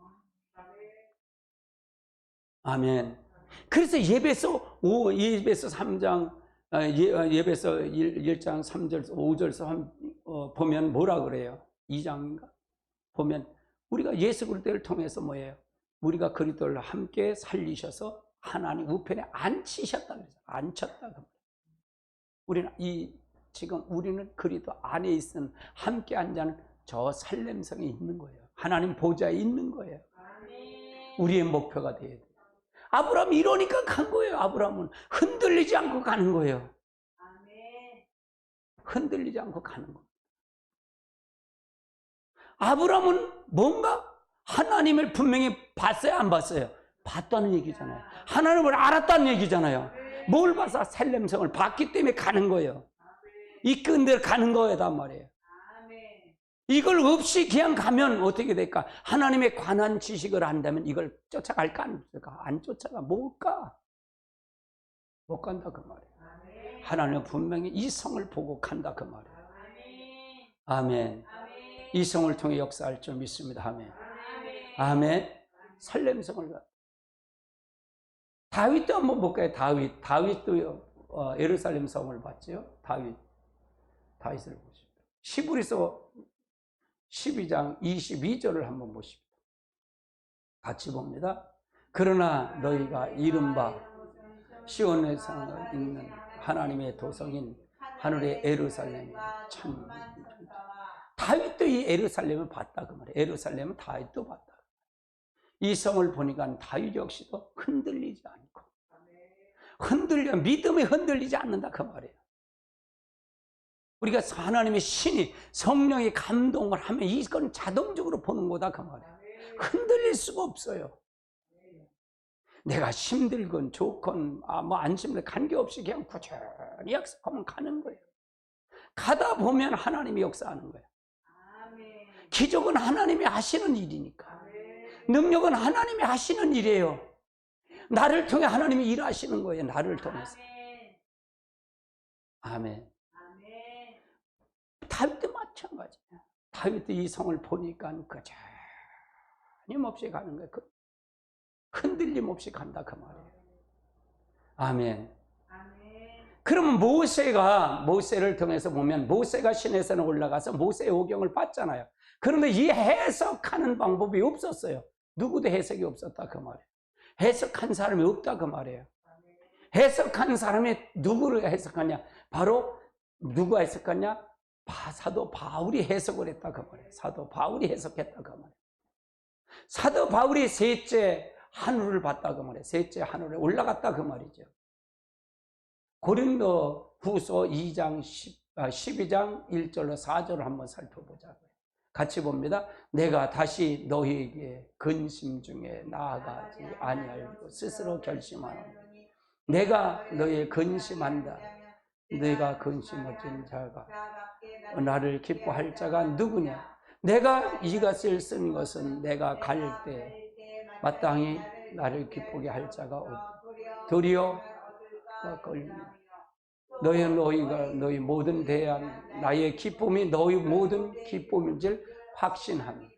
아멘. 그래서 예배서 3장, 예배서 1장 3절, 5절서 보면 뭐라 그래요? 2장인가? 보면 우리가 예수 그리스도를 통해서 뭐예요? 우리가 그리스도를 함께 살리셔서 하나님 우편에 앉히셨다 그래서 앉혔다. 우리는 이 지금 우리는 그리스도 안에 있는 함께 앉아는 저 살렘성에 있는 거예요. 하나님 보좌에 있는 거예요. 우리의 목표가 돼야 돼요. 아브라함이 이러니까 간 거예요. 아브라함은 흔들리지 않고 가는 거예요. 흔들리지 않고 가는 거예요. 아브라함은 뭔가 하나님을 분명히 봤어요, 안 봤어요? 봤다는 얘기잖아요. 하나님을 알았다는 얘기잖아요. 뭘 봐서 살렘성을 봤기 때문에 가는 거예요. 이끈 대로 가는 거예단 말이에요. 이걸 없이 그냥 가면 어떻게 될까? 하나님에 관한 지식을 한다면 이걸 쫓아갈까 안 쫓아가? 안 쫓아가. 못 가. 못 간다 그 말이에요. 하나님은 분명히 이 성을 보고 간다 그 말이에요. 아멘. 이 성을 통해 역사할 줄 믿습니다. 아멘. 아멘. 살렘성을 가. 다윗도 한번 볼까요? 다윗도 예루살렘 성을 봤죠. 다윗을 보십니다. 히브리서 12장 22절을 한번 보십니다. 같이 봅니다. 그러나 너희가 이른바 시온에서 있는 하나님의 도성인 하늘의 예루살렘이 참 다윗도 이 예루살렘을 봤다 그 말이에요. 예루살렘은 다윗도 봤다. 이 성을 보니까 다윗 역시도 흔들리지 않고 믿음이 흔들리지 않는다 그 말이에요. 우리가 하나님의 신이 성령의 감동을 하면 이건 자동적으로 보는 거다 그 말이에요. 흔들릴 수가 없어요. 내가 힘들건 좋건 안 힘들건 관계없이 그냥 꾸준히 역사하면 가는 거예요. 가다 보면 하나님이 역사하는 거예요. 기적은 하나님이 하시는 일이니까. 능력은 하나님이 하시는 일이에요. 나를 통해 하나님이 일하시는 거예요. 나를 통해서. 아멘. 다윗도 마찬가지예요. 다윗도 이 성을 보니까 그전임 없이 가는 거예요. 흔들림 없이 간다 그 말이에요. 아멘. 그러면 모세를 통해서 보면 모세가 시내산에 올라가서 모세의 오경을 봤잖아요. 그런데 이 해석하는 방법이 없었어요. 누구도 해석이 없었다 그 말이에요. 해석한 사람이 없다 그 말이에요. 해석한 사람이 누구를 해석하냐? 바로 누가 해석하냐? 사도 바울이 해석을 했다 그 말이에요. 사도 바울이 해석했다 그 말이에요. 사도 바울이 셋째 하늘을 봤다 그 말이에요. 셋째 하늘에 올라갔다 그 말이죠. 고린도 후서 12장 1절로 4절을 한번 살펴보자고요. 같이 봅니다. 내가 다시 너희에게 근심 중에 나아가지 아니하려고 스스로 결심하노니 내가 너희 근심한다. 내가 근심하진 자가 나를 기뻐할 자가 누구냐? 내가 이것을 쓴 것은 내가 갈 때 마땅히 나를 기쁘게 할 자가 없다. 도리어 걸리나 너희가 너희 모든 대한 나의 기쁨이 너희 모든 기쁨인 줄 확신하니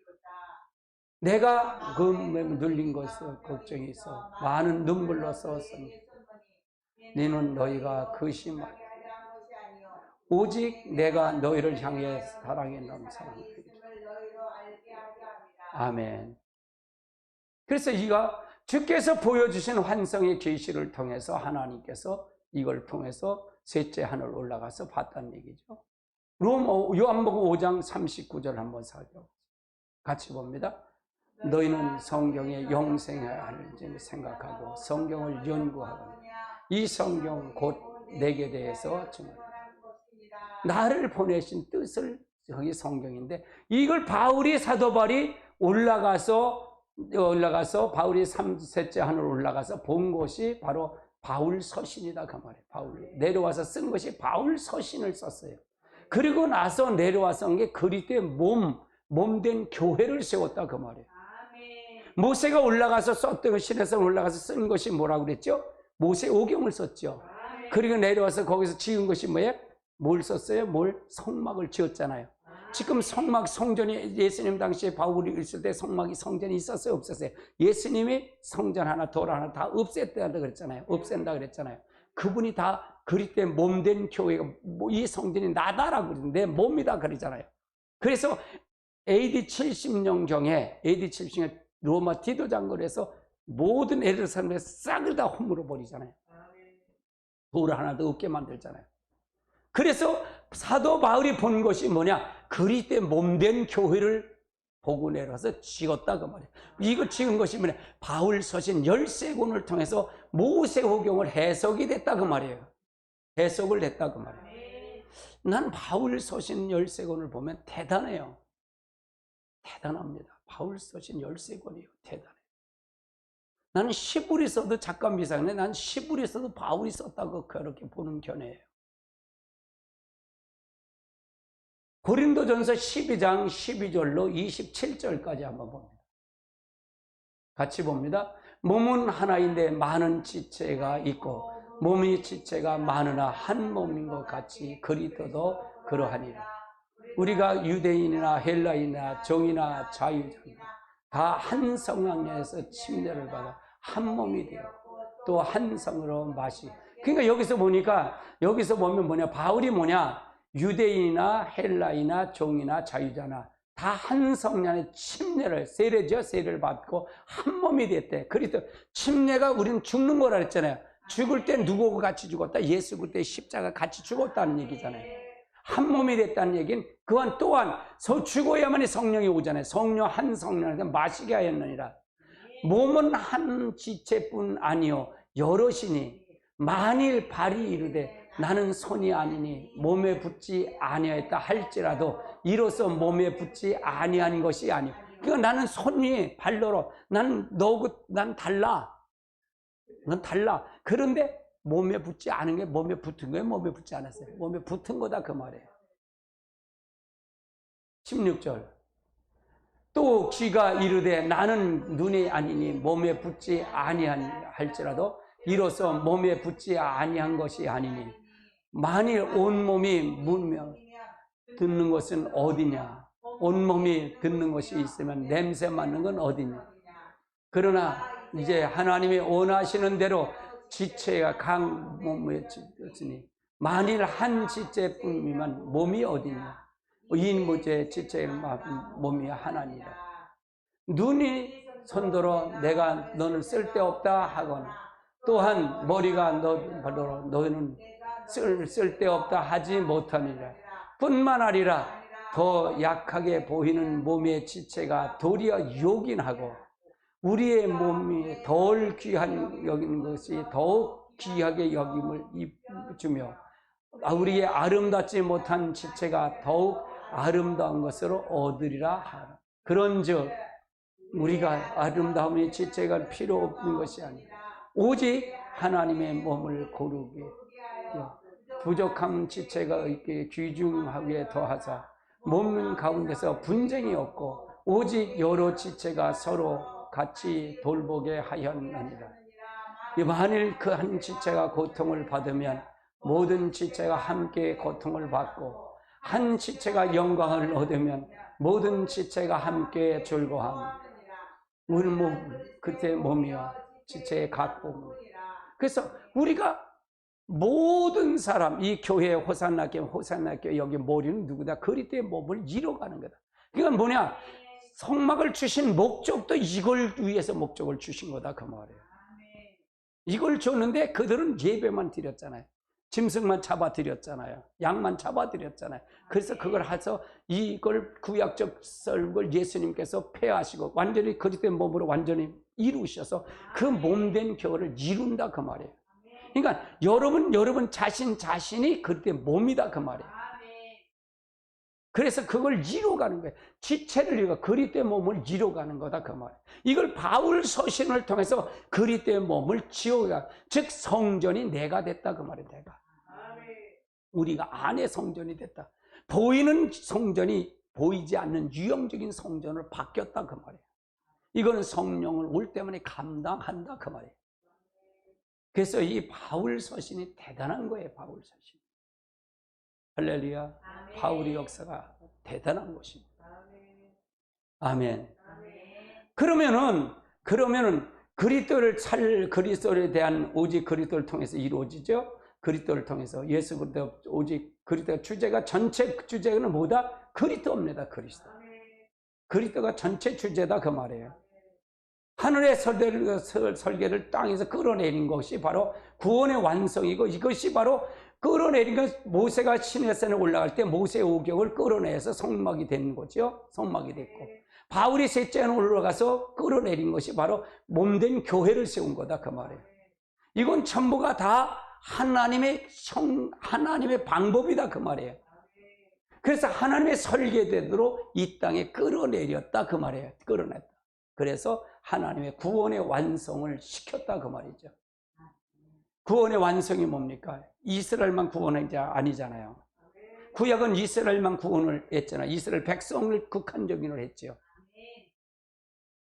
내가 그 눌린 것을 걱정이 있어 많은 눈물로 썼으니 너는 너희가 근심하라. 오직 내가 너희를 향해 사랑에 넘사랑하리라. 아멘. 그래서 이가 주께서 보여주신 환상의 계시를 통해서 하나님께서 이걸 통해서 셋째 하늘 올라가서 봤다는 얘기죠. 요한복음 5장 39절 한번 살펴보세요. 같이 봅니다. 너희는 성경에 영생해야 하는지 생각하고 성경을 연구하고 이 성경 곧 내게 대해서 증언합니다. 나를 보내신 뜻을 여기 성경인데 이걸 사도 바울이 올라가서 바울이 셋째 하늘 올라가서 본 것이 바로 바울 서신이다 그 말이에요. 바울 내려와서 쓴 것이 바울 서신을 썼어요. 그리고 나서 내려와서 한 게 그리스도의 몸된 교회를 세웠다 그 말이에요. 모세가 올라가서 썼던 신에서 올라가서 쓴 것이 뭐라고 그랬죠? 모세 오경을 썼죠. 그리고 내려와서 거기서 지은 것이 뭐예요? 뭘 썼어요? 성막을 지었잖아요. 지금 성전이 예수님 당시에 바울이 있을 때 성전이 있었어요? 없었어요? 예수님이 성전 하나, 돌 하나 다 없앴다 그랬잖아요. 없앤다 그랬잖아요. 그분이 다 그리스도의 몸된 교회가 이 성전이 나다라고 그랬는데 내 몸이다 그러잖아요. 그래서 AD 70년경에 로마 디도 장군에서 모든 예루살렘에 싹을 다 허물어 버리잖아요. 돌 하나도 없게 만들잖아요. 그래서 사도 바울이 본 것이 뭐냐? 그리스도의 몸된 교회를 보고 내려서 찍었다 그 말이에요. 이거 찍은 것이 뭐냐? 바울 서신 13권을 통해서 모세오경을 해석이 됐다 그 말이에요. 해석을 했다 그 말이에요. 난 바울 서신 13권을 보면 대단해요. 대단합니다. 바울 서신 13권이요. 대단해요. 나는 시불이 써도 작가 미상인데 난 시불이 써도 바울이 썼다고 그렇게 보는 견해예요. 고린도전서 12장 12절로 27절까지 한번 봅니다. 같이 봅니다. 몸은 하나인데 많은 지체가 있고 몸이 지체가 많으나 한 몸인 것 같이 그리스도도 그러하니라. 우리가 유대인이나 헬라인이나 종이나 자유자나 다 한 성령에서 침례를 받아 한 몸이 되었고 또 한 성으로 마시. 그러니까 여기서 보면 뭐냐? 바울이 뭐냐? 유대인이나 헬라이나 종이나 자유자나 다 한 성령의 침례를 세례를 받고 한 몸이 됐대. 그래서 침례가 우리는 죽는 거라 그랬잖아요. 죽을 때 누구하고 같이 죽었다? 예수 그때 십자가 같이 죽었다는 얘기잖아요. 한 몸이 됐다는 얘기는 또한 죽어야만이 성령이 오잖아요. 성령 한 성령에서 마시게 하였느니라. 몸은 한 지체뿐 아니요 여럿이니 만일 발이 이르되 나는 손이 아니니 몸에 붙지 아니하였다 할지라도 이로써 몸에 붙지 아니한 것이 아니요. 그러니까 나는 손이 발로로 난 달라. 난 달라. 그런데 몸에 붙지 않은 게 몸에 붙은 거예요? 몸에 붙지 않았어요? 몸에 붙은 거다 그 말이에요. 16절. 또 귀가 이르되 나는 눈이 아니니 몸에 붙지 아니할지라도 이로써 몸에 붙지 아니한 것이 아니니 만일 온몸이 문명 듣는 것은 어디냐? 온몸이 듣는 것이 있으면 냄새 맡는 건 어디냐? 그러나 이제 하나님이 원하시는 대로 지체가 각 몸에 있으니 만일 한 지체뿐이면 몸이 어디냐? 인무제 지체의 몸이 하나니라. 눈이 손들어 내가 너는 쓸데없다 하거나 또한 머리가 너는 쓸데없다 하지 못하니라. 뿐만 아니라 더 약하게 보이는 몸의 지체가 도리어 요긴하고 우리의 몸이 덜 귀한 여기는 것이 더욱 귀하게 여김을 주며 우리의 아름답지 못한 지체가 더욱 아름다운 것으로 얻으리라 하라. 그런즉 우리가 아름다움의 지체가 필요 없는 것이 아니라 오직 하나님의 몸을 고르게 부족한 지체가 있게 귀중하게 더하사 몸 가운데서 분쟁이 없고 오직 여러 지체가 서로 같이 돌보게 하였느니라. 만일 그 한 지체가 고통을 받으면 모든 지체가 함께 고통을 받고 한 지체가 영광을 얻으면 모든 지체가 함께 즐거워함. 우리 몸 그때 몸이요 지체의 각 부분. 그래서 우리가 모든 사람 이 교회 호산나교회 여기 머리는 누구다? 그리스도의 몸을 이뤄가는 거다. 그건 뭐냐? 성막을 주신 목적도 이걸 위해서 목적을 주신 거다 그 말이에요. 이걸 줬는데 그들은 예배만 드렸잖아요. 짐승만 잡아드렸잖아요. 양만 잡아드렸잖아요. 그래서 그걸 해서 이걸 구약적 썰을 예수님께서 폐하시고 완전히 그리스도의 몸으로 완전히 이루셔서 그 몸된 교회를 이룬다 그 말이에요. 그러니까 여러분 자신이 그리스도의 몸이다 그 말이에요. 그래서 그걸 이뤄가는 거예요. 지체를 이루고 그리스도의 몸을 이뤄가는 거다 그 말이에요. 이걸 바울 서신을 통해서 그리스도의 몸을 지어가, 즉 성전이 내가 됐다 그 말이에요. 내가. 우리가 안의 성전이 됐다. 보이는 성전이 보이지 않는 유형적인 성전으로 바뀌었다 그 말이에요. 이거는 성령을 올 때만에 감당한다 그 말이에요. 그래서 이 바울 서신이 대단한 거예요. 바울 서신. 할렐루야. 아멘. 바울의 역사가 대단한 것입니다. 아멘. 아멘. 그러면은 그리스도에 대한 오직 그리스도를 통해서 이루어지죠. 그리스도를 통해서 예수 그리스도 오직 그리스도 주제가 전체 주제는 뭐다? 그리스도입니다. 그리스도. 그리스도가 전체 주제다 그 말이에요. 하늘의 설계를 땅에서 끌어내린 것이 바로 구원의 완성이고 이것이 바로 끌어내린 건 모세가 시내산에 올라갈 때 모세의 오경을 끌어내서 성막이 된 거죠. 성막이 됐고, 바울이 셋째 날 올라가서 끌어내린 것이 바로 몸된 교회를 세운 거다 그 말이에요. 이건 전부가 다 하나님의 방법이다 그 말이에요. 그래서 하나님의 설계대로 이 땅에 끌어내렸다 그 말이에요. 끌어냈다. 그래서 하나님의 구원의 완성을 시켰다 그 말이죠. 구원의 완성이 뭡니까? 이스라엘만 구원한 게 아니잖아요. 구약은 이스라엘만 구원을 했잖아요. 이스라엘 백성을 극한적인으로 했죠.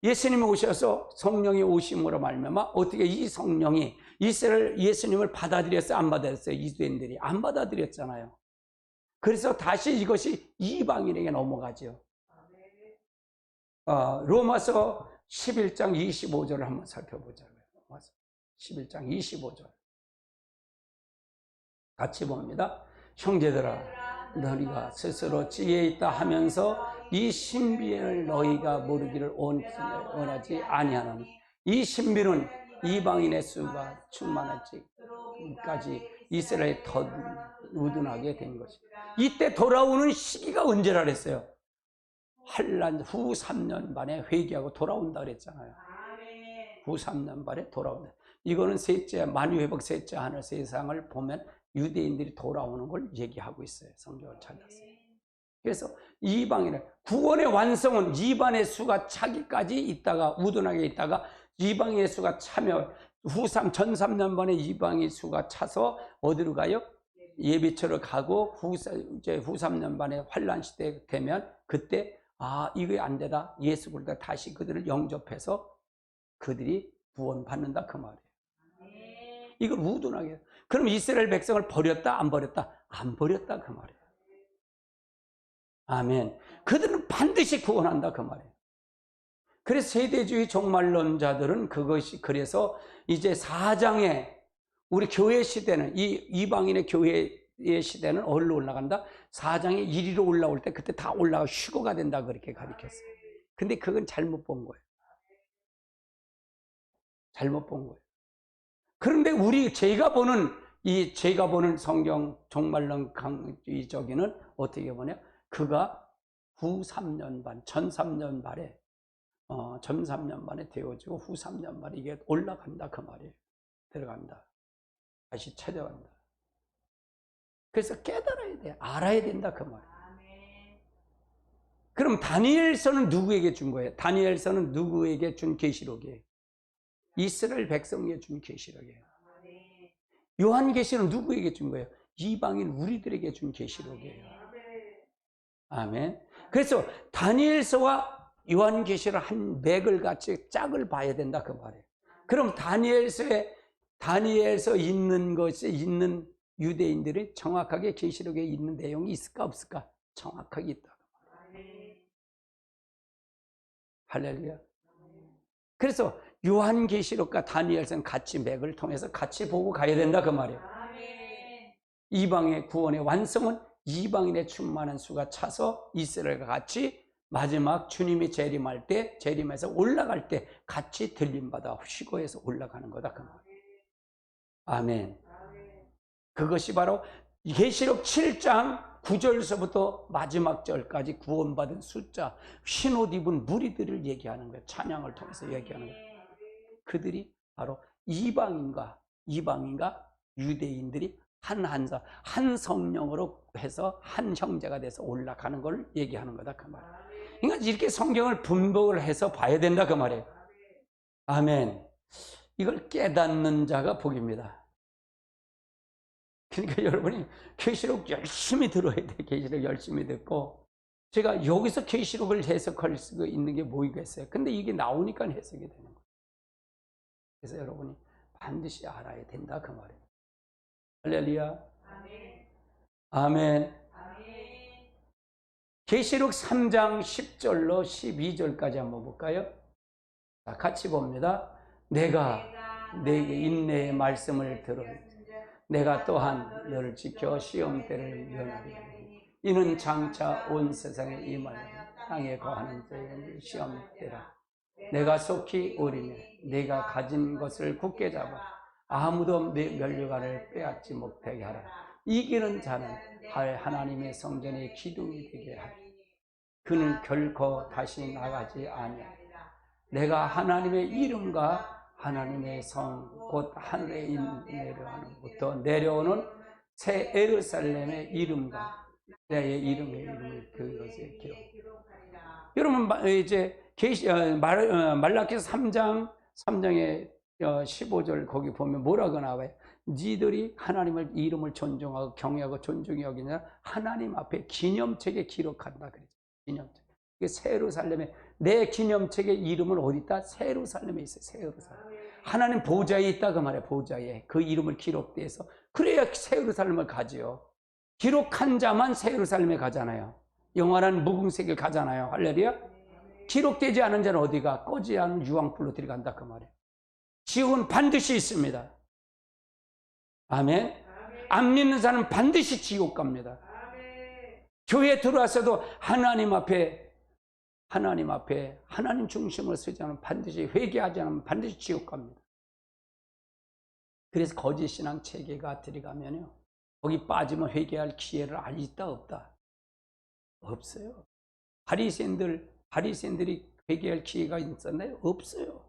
예수님이 오셔서 성령이 오심으로 말미암아 어떻게 이 성령이 이스라엘 예수님을 받아들였어요? 안 받아들였어요? 이스라엘들이 안 받아들였잖아요. 그래서 다시 이것이 이방인에게 넘어가죠. 로마서 11장 25절을 한번 살펴보자고요. 로마서 11장 25절 같이 봅니다. 형제들아, 너희가 스스로 지혜 있다 하면서 이 신비를 너희가 모르기를 원하지 아니하노니 이 신비는 이방인의 수가 충만할 때까지 이스라엘에 더 우둔하게 된 것이. 이때 돌아오는 시기가 언제라 그랬어요? 환란 후 3년 만에 회개하고 돌아온다 그랬잖아요. 후 3년 만에 돌아온다. 이거는 셋째 만유회복 셋째 하늘 세상을 보면 유대인들이 돌아오는 걸 얘기하고 있어요. 성경을 찾았어요. 그래서 이방인의 구원의 완성은 이방의 수가 차기까지 있다가 우둔하게 있다가 이방의 수가 차며 전 3년 만에 이방의 수가 차서 어디로 가요? 예비처로 가고 후 3년 만에 환란 시대 되면 그때 이게 안 되다. 예수 그리스도가 다시 그들을 영접해서 그들이 구원받는다 그 말이에요. 이걸 우둔하게. 그럼 이스라엘 백성을 버렸다 안 버렸다? 안 버렸다 그 말이에요. 아멘. 그들은 반드시 구원한다 그 말이에요. 그래서 세대주의 종말론자들은 그것이 그래서 이제 4장에 우리 교회 시대는 이 이방인의 교회의 시대는 어디로 올라간다? 4장에 이리로 올라올 때 그때 다 올라가 휴거가 된다 그렇게 가르쳤어요. 근데 그건 잘못 본 거예요. 잘못 본 거예요. 그런데 제가 보는 성경 종말론 강의적에는 어떻게 보냐? 그가 후 3년 반, 전 3년 말에 전 3년 만에 되어지고 후 3년 만에 이게 올라간다 그 말이에요. 들어간다. 다시 찾아간다. 그래서 깨달아야 돼. 알아야 된다 그 말이에요. 그럼 다니엘서는 누구에게 준 거예요? 다니엘서는 누구에게 준 계시록이에요? 이스라엘 백성에게 준 계시록이에요. 요한계시록 누구에게 준 거예요? 이방인 우리들에게 준 계시록이에요. 아멘. 그래서 다니엘서와 요한계시록 한 맥을 같이 짝을 봐야 된다 그 말이에요. 그럼 다니엘서 있는 유대인들이 정확하게 계시록에 있는 내용이 있을까 없을까? 정확하게 있다. 할렐루야. 그래서 요한계시록과 다니엘서는 같이 맥을 통해서 같이 보고 가야 된다 그 말이에요. 이방의 구원의 완성은 이방인의 충만한 수가 차서 이스라엘과 같이 마지막 주님이 재림해서 올라갈 때 같이 들림받아 휴거해서 올라가는 거다 그 말이에요. 아멘. 그것이 바로 계시록 7장 9절서부터 마지막 절까지 구원받은 숫자, 흰옷 입은 무리들을 얘기하는 거예요. 찬양을 통해서 얘기하는 거예요. 그들이 바로 이방인과 유대인들이 한 성령으로 해서 한 형제가 돼서 올라가는 걸 얘기하는 거다 그 말이에요. 그러니까 이렇게 성경을 분석을 해서 봐야 된다 그 말이에요. 아멘. 이걸 깨닫는 자가 복입니다. 그러니까 여러분이 계시록 열심히 들어야 돼. 계시록 열심히 듣고 제가 여기서 계시록을 해석할 수 있는 게 뭐겠어요? 근데 이게 나오니까 해석이 되는 거예요. 그래서 여러분이 반드시 알아야 된다 그 말이에요. 할렐루야. 아멘. 계시록 3장 10절로 12절까지 한번 볼까요? 자, 같이 봅니다. 내가 내게 인내의 말씀을 들어 내가 또한 너를 지켜 시험 때를 면하리니 이는 장차 온 세상에 임할 땅에 거하는 자의 시험 때라. 내가 속히 오리며 내가 가진 것을 굳게 잡아 아무도 내 면류관을 빼앗지 못하게 하라. 이기는 자는 하나님의 성전의 기둥이 되게 하리. 그는 결코 다시 나가지 아니하리라. 내가 하나님의 이름과 하나님의 성 곧 하늘에 내려오는 내려오는 새 예루살렘의 이름과 내 이름을 그것에 기록. 여러분 이제 말라기서 3장의 15절 거기 보면 뭐라고 나와요? 니들이 하나님의 이름을 존중하고 경외하고 존중히 여기냐 하나님 앞에 기념책에 기록한다 그랬죠. 기념책. 새 예루살렘에 내 기념책의 이름은 어디 있다? 새 예루살렘에 있어요. 새 예루살렘. 하나님 보좌에 있다 그 말이에요. 보좌에 그 이름을 기록돼서 그래야 새 예루살렘을 가지요. 기록한 자만 새 예루살렘에 가잖아요. 영원한 묵은세계를 가잖아요. 할렐루야. 기록되지 않은 자는 어디가? 꺼지 않은 유황불로 들어간다 그 말이에요. 지옥은 반드시 있습니다. 아멘. 안 믿는 자는 반드시 지옥 갑니다. 교회에 들어와서도 하나님 앞에 하나님 중심으로 서지 않으면 반드시 회개하지 않으면 반드시 지옥 갑니다. 그래서 거짓 신앙 체계가 들어가면요. 거기 빠지면 회개할 기회를 있다 없다? 없어요. 바리새인들이 회개할 기회가 있었나요? 없어요.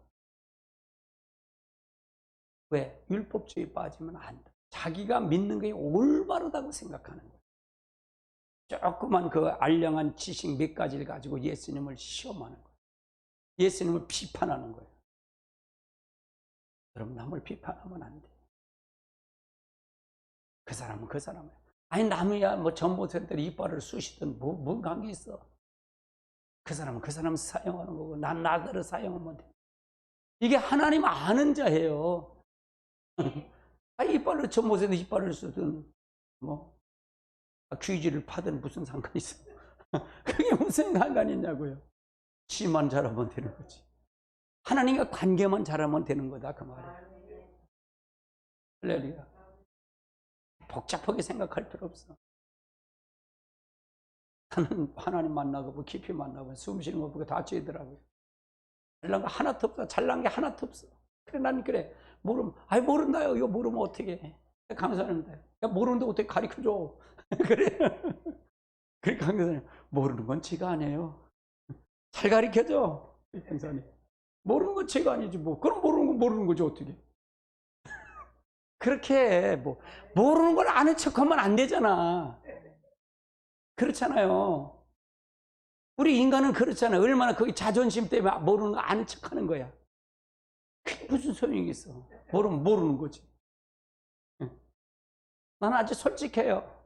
왜? 율법주의에 빠지면 안 돼. 자기가 믿는 게 올바르다고 생각하는 거예요. 조그만 그 알량한 지식 몇 가지를 가지고 예수님을 시험하는 거예요. 예수님을 비판하는 거예요. 여러분 남을 비판하면 안 돼요. 그 사람은 그 사람이에요. 아니 남이야 뭐 전보새들이 이빨을 쑤시든 뭔 관계 있어. 그 사람은 그 사람 사용하는 거고 난 나대로 사용하면 돼. 이게 하나님 아는 자예요. 이빨을 전보새들 이빨을 쓰든 뭐 귀지를 파든 무슨 상관이 있어. 그게 무슨 상관이 있냐고요. 지만 잘하면 되는 거지. 하나님과 관계만 잘하면 되는 거다 그 말이에요. 할렐루야. 복잡하게 생각할 필요 없어. 나는 하나님 만나고 깊이 만나고 숨 쉬는 거 보고 다 죄더라고요. 잘난 거 하나도 없어. 잘난 게 하나도 없어. 그래 나는 그래. 모른다요. 이거 모르면 어떻게 해. 감사합니다. 야 모르는데 어떻게 가르쳐줘. 그래. 그래 강사님 모르는 건 죄가 아니에요. 잘 가르쳐줘. 강사님 모르는 건 죄가 아니지 뭐. 그럼 모르는 건 모르는 거지 어떻게. 그렇게 뭐 모르는 걸 아는 척하면 안 되잖아. 그렇잖아요. 우리 인간은 그렇잖아요. 얼마나 거기 자존심 때문에 모르는 거 아는 척하는 거야. 그게 무슨 소용이 있어. 모르면 모르는 거지. 나는 아주 솔직해요.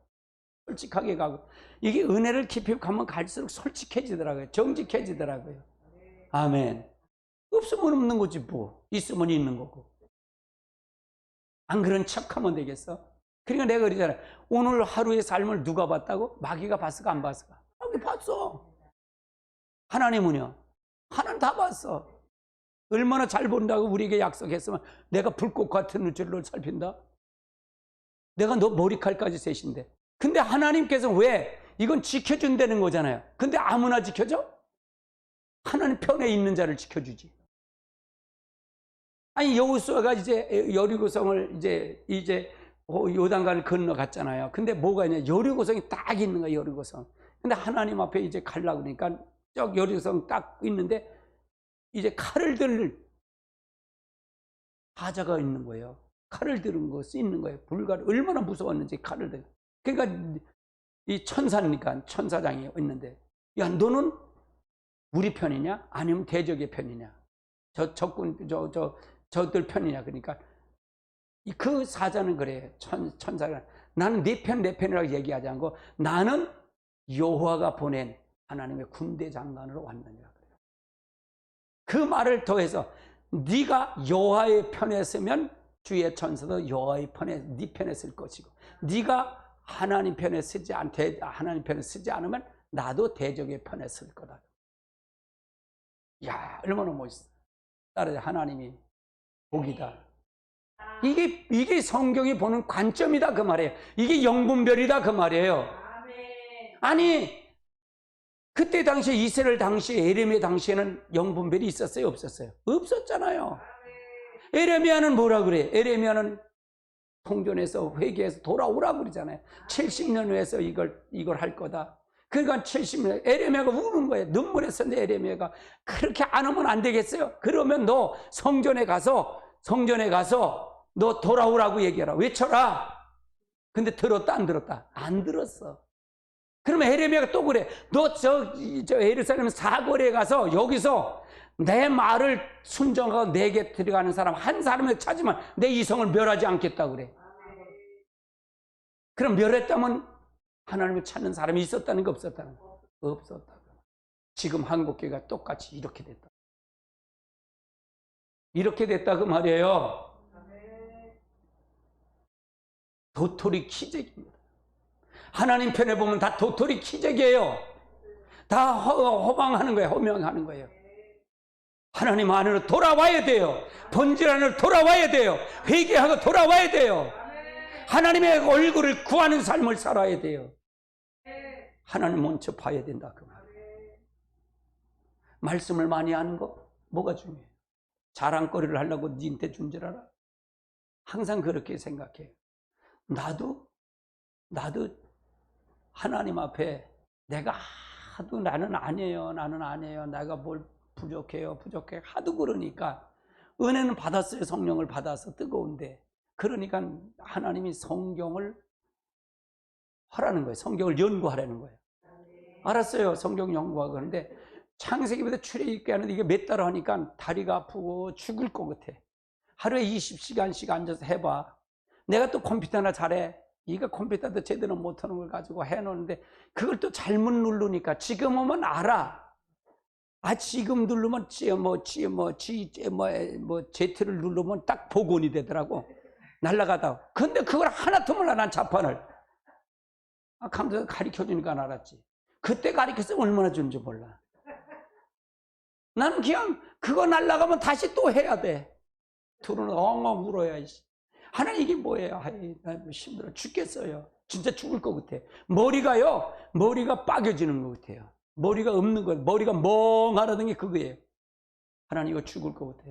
솔직하게 가고 이게 은혜를 깊이 가면 갈수록 솔직해지더라고요. 정직해지더라고요. 아멘. 없으면 없는 거지 뭐. 있으면 있는 거고. 안 그런 척하면 되겠어? 그러니까 내가 그러잖아요. 오늘 하루의 삶을 누가 봤다고? 마귀가 봤을까 안 봤을까? 마귀 봤어. 하나님은요? 하나님 다 봤어. 얼마나 잘 본다고 우리에게 약속했으면 내가 불꽃 같은 눈줄로 살핀다? 내가 너 머리칼까지 세신데. 근데 하나님께서 왜? 이건 지켜준다는 거잖아요. 근데 아무나 지켜줘? 하나님 편에 있는 자를 지켜주지. 아니 여호수아가 이제 여리고성을 이제 요단강을 건너갔잖아요. 근데 뭐가 있냐? 여리고성이 딱 있는 거야. 여리고성. 근데 하나님 앞에 이제 가려고 그러니까 쭉 여리고성 딱 있는데 이제 칼을 들 사자가 있는 거예요. 칼을 들은 것이 있는 거예요. 불가를 얼마나 무서웠는지 칼을 들. 그러니까 이 천사니까 천사장이 있는데 야 너는 우리 편이냐? 아니면 대적의 편이냐? 저들 편이냐? 그러니까 그 사자는 그래. 천사가 나는 내 편이라고 얘기하지 않고 나는 여호와가 보낸 하나님의 군대 장관으로 왔느니라 그래요. 그 말을 더해서 네가 여호와의 편에 서면 주의 천사도 여호와의 편에 네 편에 설 것이고 네가 하나님 편에 서지 않으면 나도 대적의 편에 설 거다. 야 얼마나 멋있어. 따라서 하나님이 복이다. 이게 성경이 보는 관점이다 그 말이에요. 이게 영분별이다 그 말이에요. 아니 그때 당시에 이스라엘 당시에 에레미야 당시에는 영분별이 있었어요 없었어요? 없었잖아요. 에레미야는 뭐라 그래? 에레미야는 성전에서 회개해서 돌아오라고 그러잖아요. 70년 후에서 이걸 할 거다. 그러니까 70년, 에레미야가 우는 거예요. 눈물에 썼는데 에레미야가 그렇게 안 하면 안 되겠어요? 그러면 너 성전에 가서 너 돌아오라고 얘기해라. 외쳐라. 근데 들었다 안 들었다? 안 들었어. 그러면 에레미야가 또 그래. 너 저 예루살렘 사거리에 가서 여기서 내 말을 순종하고 내게 들어가는 사람 한 사람을 찾으면 내 이성을 멸하지 않겠다고 그래. 그럼 멸했다면 하나님을 찾는 사람이 있었다는 거 없었다는 거? 없었다. 지금 한국교회가 똑같이 이렇게 됐다. 이렇게 됐다 그 말이에요. 도토리 키재기입니다. 하나님 편에 보면 다 도토리 키재기예요. 다 허망하는 거예요. 허명하는 거예요. 하나님 안으로 돌아와야 돼요. 본질 안으로 돌아와야 돼요. 회개하고 돌아와야 돼요. 하나님의 얼굴을 구하는 삶을 살아야 돼요. 하나님 먼저 봐야 된다 그 말이에요. 말씀을 많이 하는 거 뭐가 중요해요? 자랑거리를 하려고 니한테 준 줄 알아? 항상 그렇게 생각해요. 나도 하나님 앞에 내가 하도 나는 아니에요. 내가 뭘 부족해 하도 그러니까 은혜는 받았어요. 성령을 받아서 뜨거운데 그러니까 하나님이 성경을 하라는 거예요. 성경을 연구하라는 거예요. 알았어요. 성경 연구하고 그런데 창세기부터 출애굽기 하는데 이게 몇 달 하니까 다리가 아프고 죽을 것 같아. 하루에 20시간씩 앉아서 해봐. 내가 또 컴퓨터나 잘해. 이거 컴퓨터도 제대로 못하는 걸 가지고 해놓는데 그걸 또 잘못 누르니까 지금 오면 알아. 지금 누르면 Z를 누르면 딱 복원이 되더라고. 날라가다. 근데 그걸 하나도 몰라, 난 자판을. 감독이 가르쳐 주니까 알았지. 그때 가르쳤으면 얼마나 좋은지 몰라. 나는 그냥 그거 날라가면 다시 또 해야 돼. 둘은 엉엉 울어야. 하나님 이게 뭐예요? 나 힘들어 죽겠어요. 진짜 죽을 것 같아. 머리가 빠겨지는 것 같아요. 머리가 없는 거예요. 머리가 멍하라는 게 그거예요. 하나님 이거 죽을 것 같아.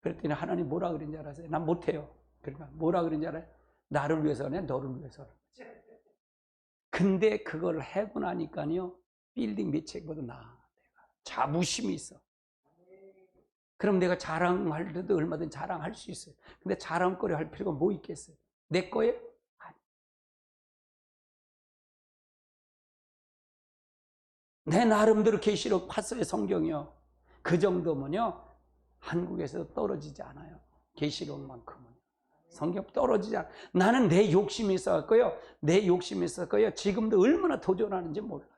그랬더니 하나님 뭐라 그랬는지 알았어요? 난 못해요. 그러니까 뭐라 그랬는지 알아요? 나를 위해서 내 너를 위해서. 근데 그걸 하고 나니까요 빌딩 몇 채보다 나아. 자부심이 있어. 그럼 내가 자랑할 때도 얼마든지 자랑할 수 있어요. 근데 자랑거리 할 필요가 뭐 있겠어요? 내 거예요? 아니. 내 나름대로 계시록 봤어요. 성경이요. 그 정도면요 한국에서 떨어지지 않아요. 계시록만큼은. 성경 떨어지지 않아요. 나는 내 욕심이 있었고요. 지금도 얼마나 도전하는지 몰라요.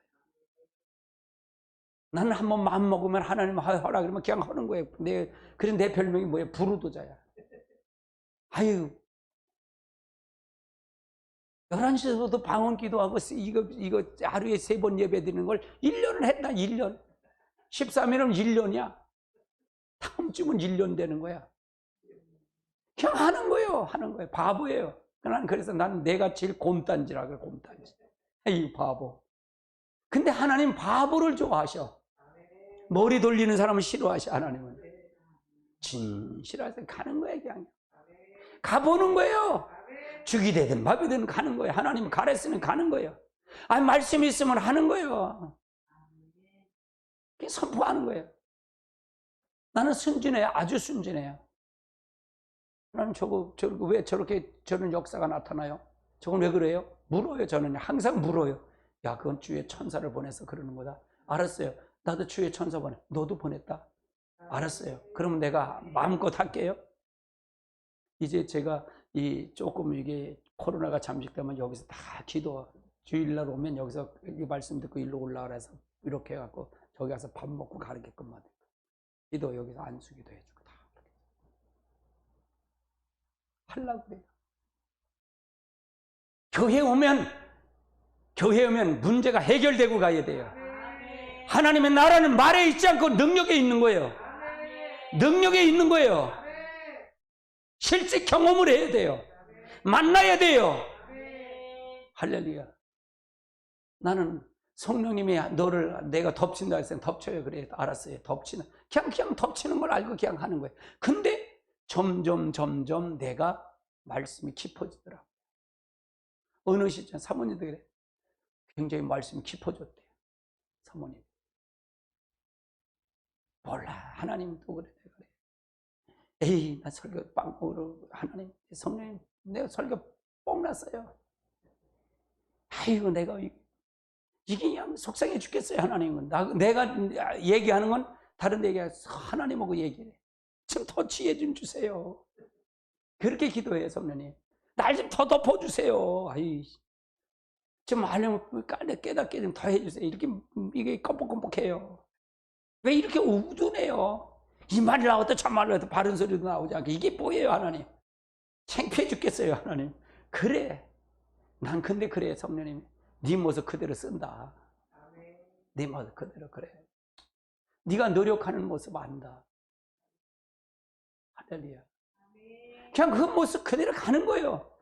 나는 한번 마음 먹으면 하나님 하라 그러면 그냥 하는 거예요. 그래서 내 별명이 뭐예요? 부르도자야. 아유, 11시에서도 방언 기도하고 이거 하루에 3번 예배 드리는 걸 1년을 했다. 1년. 13일은 1년이야. 다음 주면 1년 되는 거야. 그냥 하는 거예요. 바보예요. 그래서 나는 내가 제일 곰딴지라 그래. 곰딴지. 이 바보. 근데 하나님 바보를 좋아하셔. 머리 돌리는 사람은 싫어하셔. 하나님은 진실하게 가는 거예요. 그냥 가보는 거예요. 죽이 되든 밥이 되든 가는 거예요. 하나님 가랬으면 가는 거예요. 말씀이 있으면 하는 거예요. 선포하는 거예요. 나는 순진해요. 아주 순진해요. 하나님 왜 저런 역사가 나타나요? 저건 왜 그래요? 물어요. 저는 항상 물어요. 야, 그건 주의 천사를 보내서 그러는 거다. 알았어요. 나도 주의 천사 보내. 너도 보냈다. 알았어요. 그러면 내가 마음껏 할게요. 이제 제가 조금 이게 코로나가 잠식되면 여기서 다 기도 주일날 오면 여기서 이 말씀 듣고 일로 올라가라 해서 이렇게 해갖고 저기 가서 밥 먹고 가르게끔만 기도 여기서 안수기도 해주고 다 하려고 그래요. 교회 오면 문제가 해결되고 가야 돼요. 하나님의 나라는 말에 있지 않고 능력에 있는 거예요. 능력에 있는 거예요. 실제 경험을 해야 돼요. 만나야 돼요. 할렐루야. 나는 성령님이 너를 내가 덮친다 했을 때 덮쳐요. 그래. 알았어요. 그냥 덮치는 걸 알고 그냥 하는 거예요. 근데 점점 내가 말씀이 깊어지더라고요. 어느 시점 사모님도 그래. 굉장히 말씀이 깊어졌대요. 사모님. 몰라. 하나님도 그래. 에이, 나 설교 빵으로 하나님, 성령님, 내가 설교 뻥 났어요. 아이고, 내가 이게 그냥 속상해 죽겠어요, 하나님은. 내가 얘기하는 건 다른 데 얘기해서 하나님하고 얘기해. 좀 더 지혜 좀 주세요. 그렇게 기도해요, 성령님. 날 좀 더 덮어주세요. 아이, 좀 하려면 깨닫게 좀 더 해주세요. 이게 껌뻑껌뻑해요. 왜 이렇게 우둔해요? 이 말이 나왔다 저 말이 나왔다 바른 소리도 나오지 않게 이게 뭐예요, 하나님? 창피해 죽겠어요, 하나님. 그래. 난 근데 그래, 성령님. 네 모습 그대로 쓴다. 네 모습 그대로 그래. 네가 노력하는 모습 안다. 할렐루야. 그냥 그 모습 그대로 가는 거예요.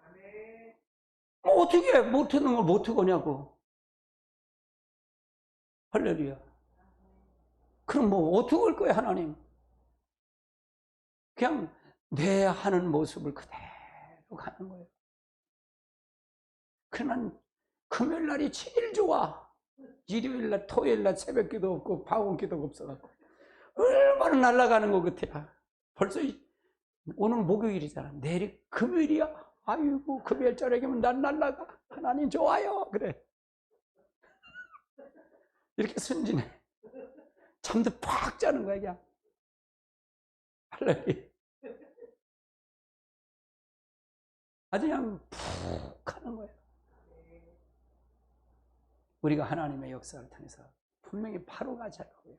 뭐 어떻게 해? 못하는 걸 못하거냐고. 할렐루야. 그럼 뭐 어떻게 할 거야, 하나님? 그냥 내 하는 모습을 그대로 가는 거예요. 그러나 금요일 날이 제일 좋아. 일요일 날, 토요일 날 새벽 기도 없고 방언 기도가 없어갖고 얼마나 날아가는 것 같아. 벌써 오늘 목요일이잖아. 내일 금요일이야. 아이고, 금요일 저녁이면 난 날아가. 하나님 좋아요. 그래. 이렇게 순진해. 잠도 팍 자는 거야, 그냥. 할렐루야. 아주 그냥 푹 하는 거예요. 우리가 하나님의 역사를 통해서 분명히 바로 가자고요.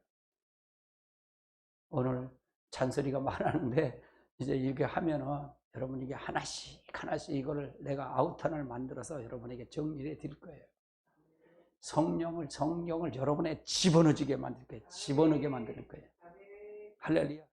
오늘 잔소리가 많았는데 이제 이렇게 하면은 여러분 이게 하나씩 이거를 내가 아우탄을 만들어서 여러분에게 정리해 드릴 거예요. 성령을 여러분에 집어넣게 만들 거예요. 집어넣게 만드는 거예요. 할렐루야.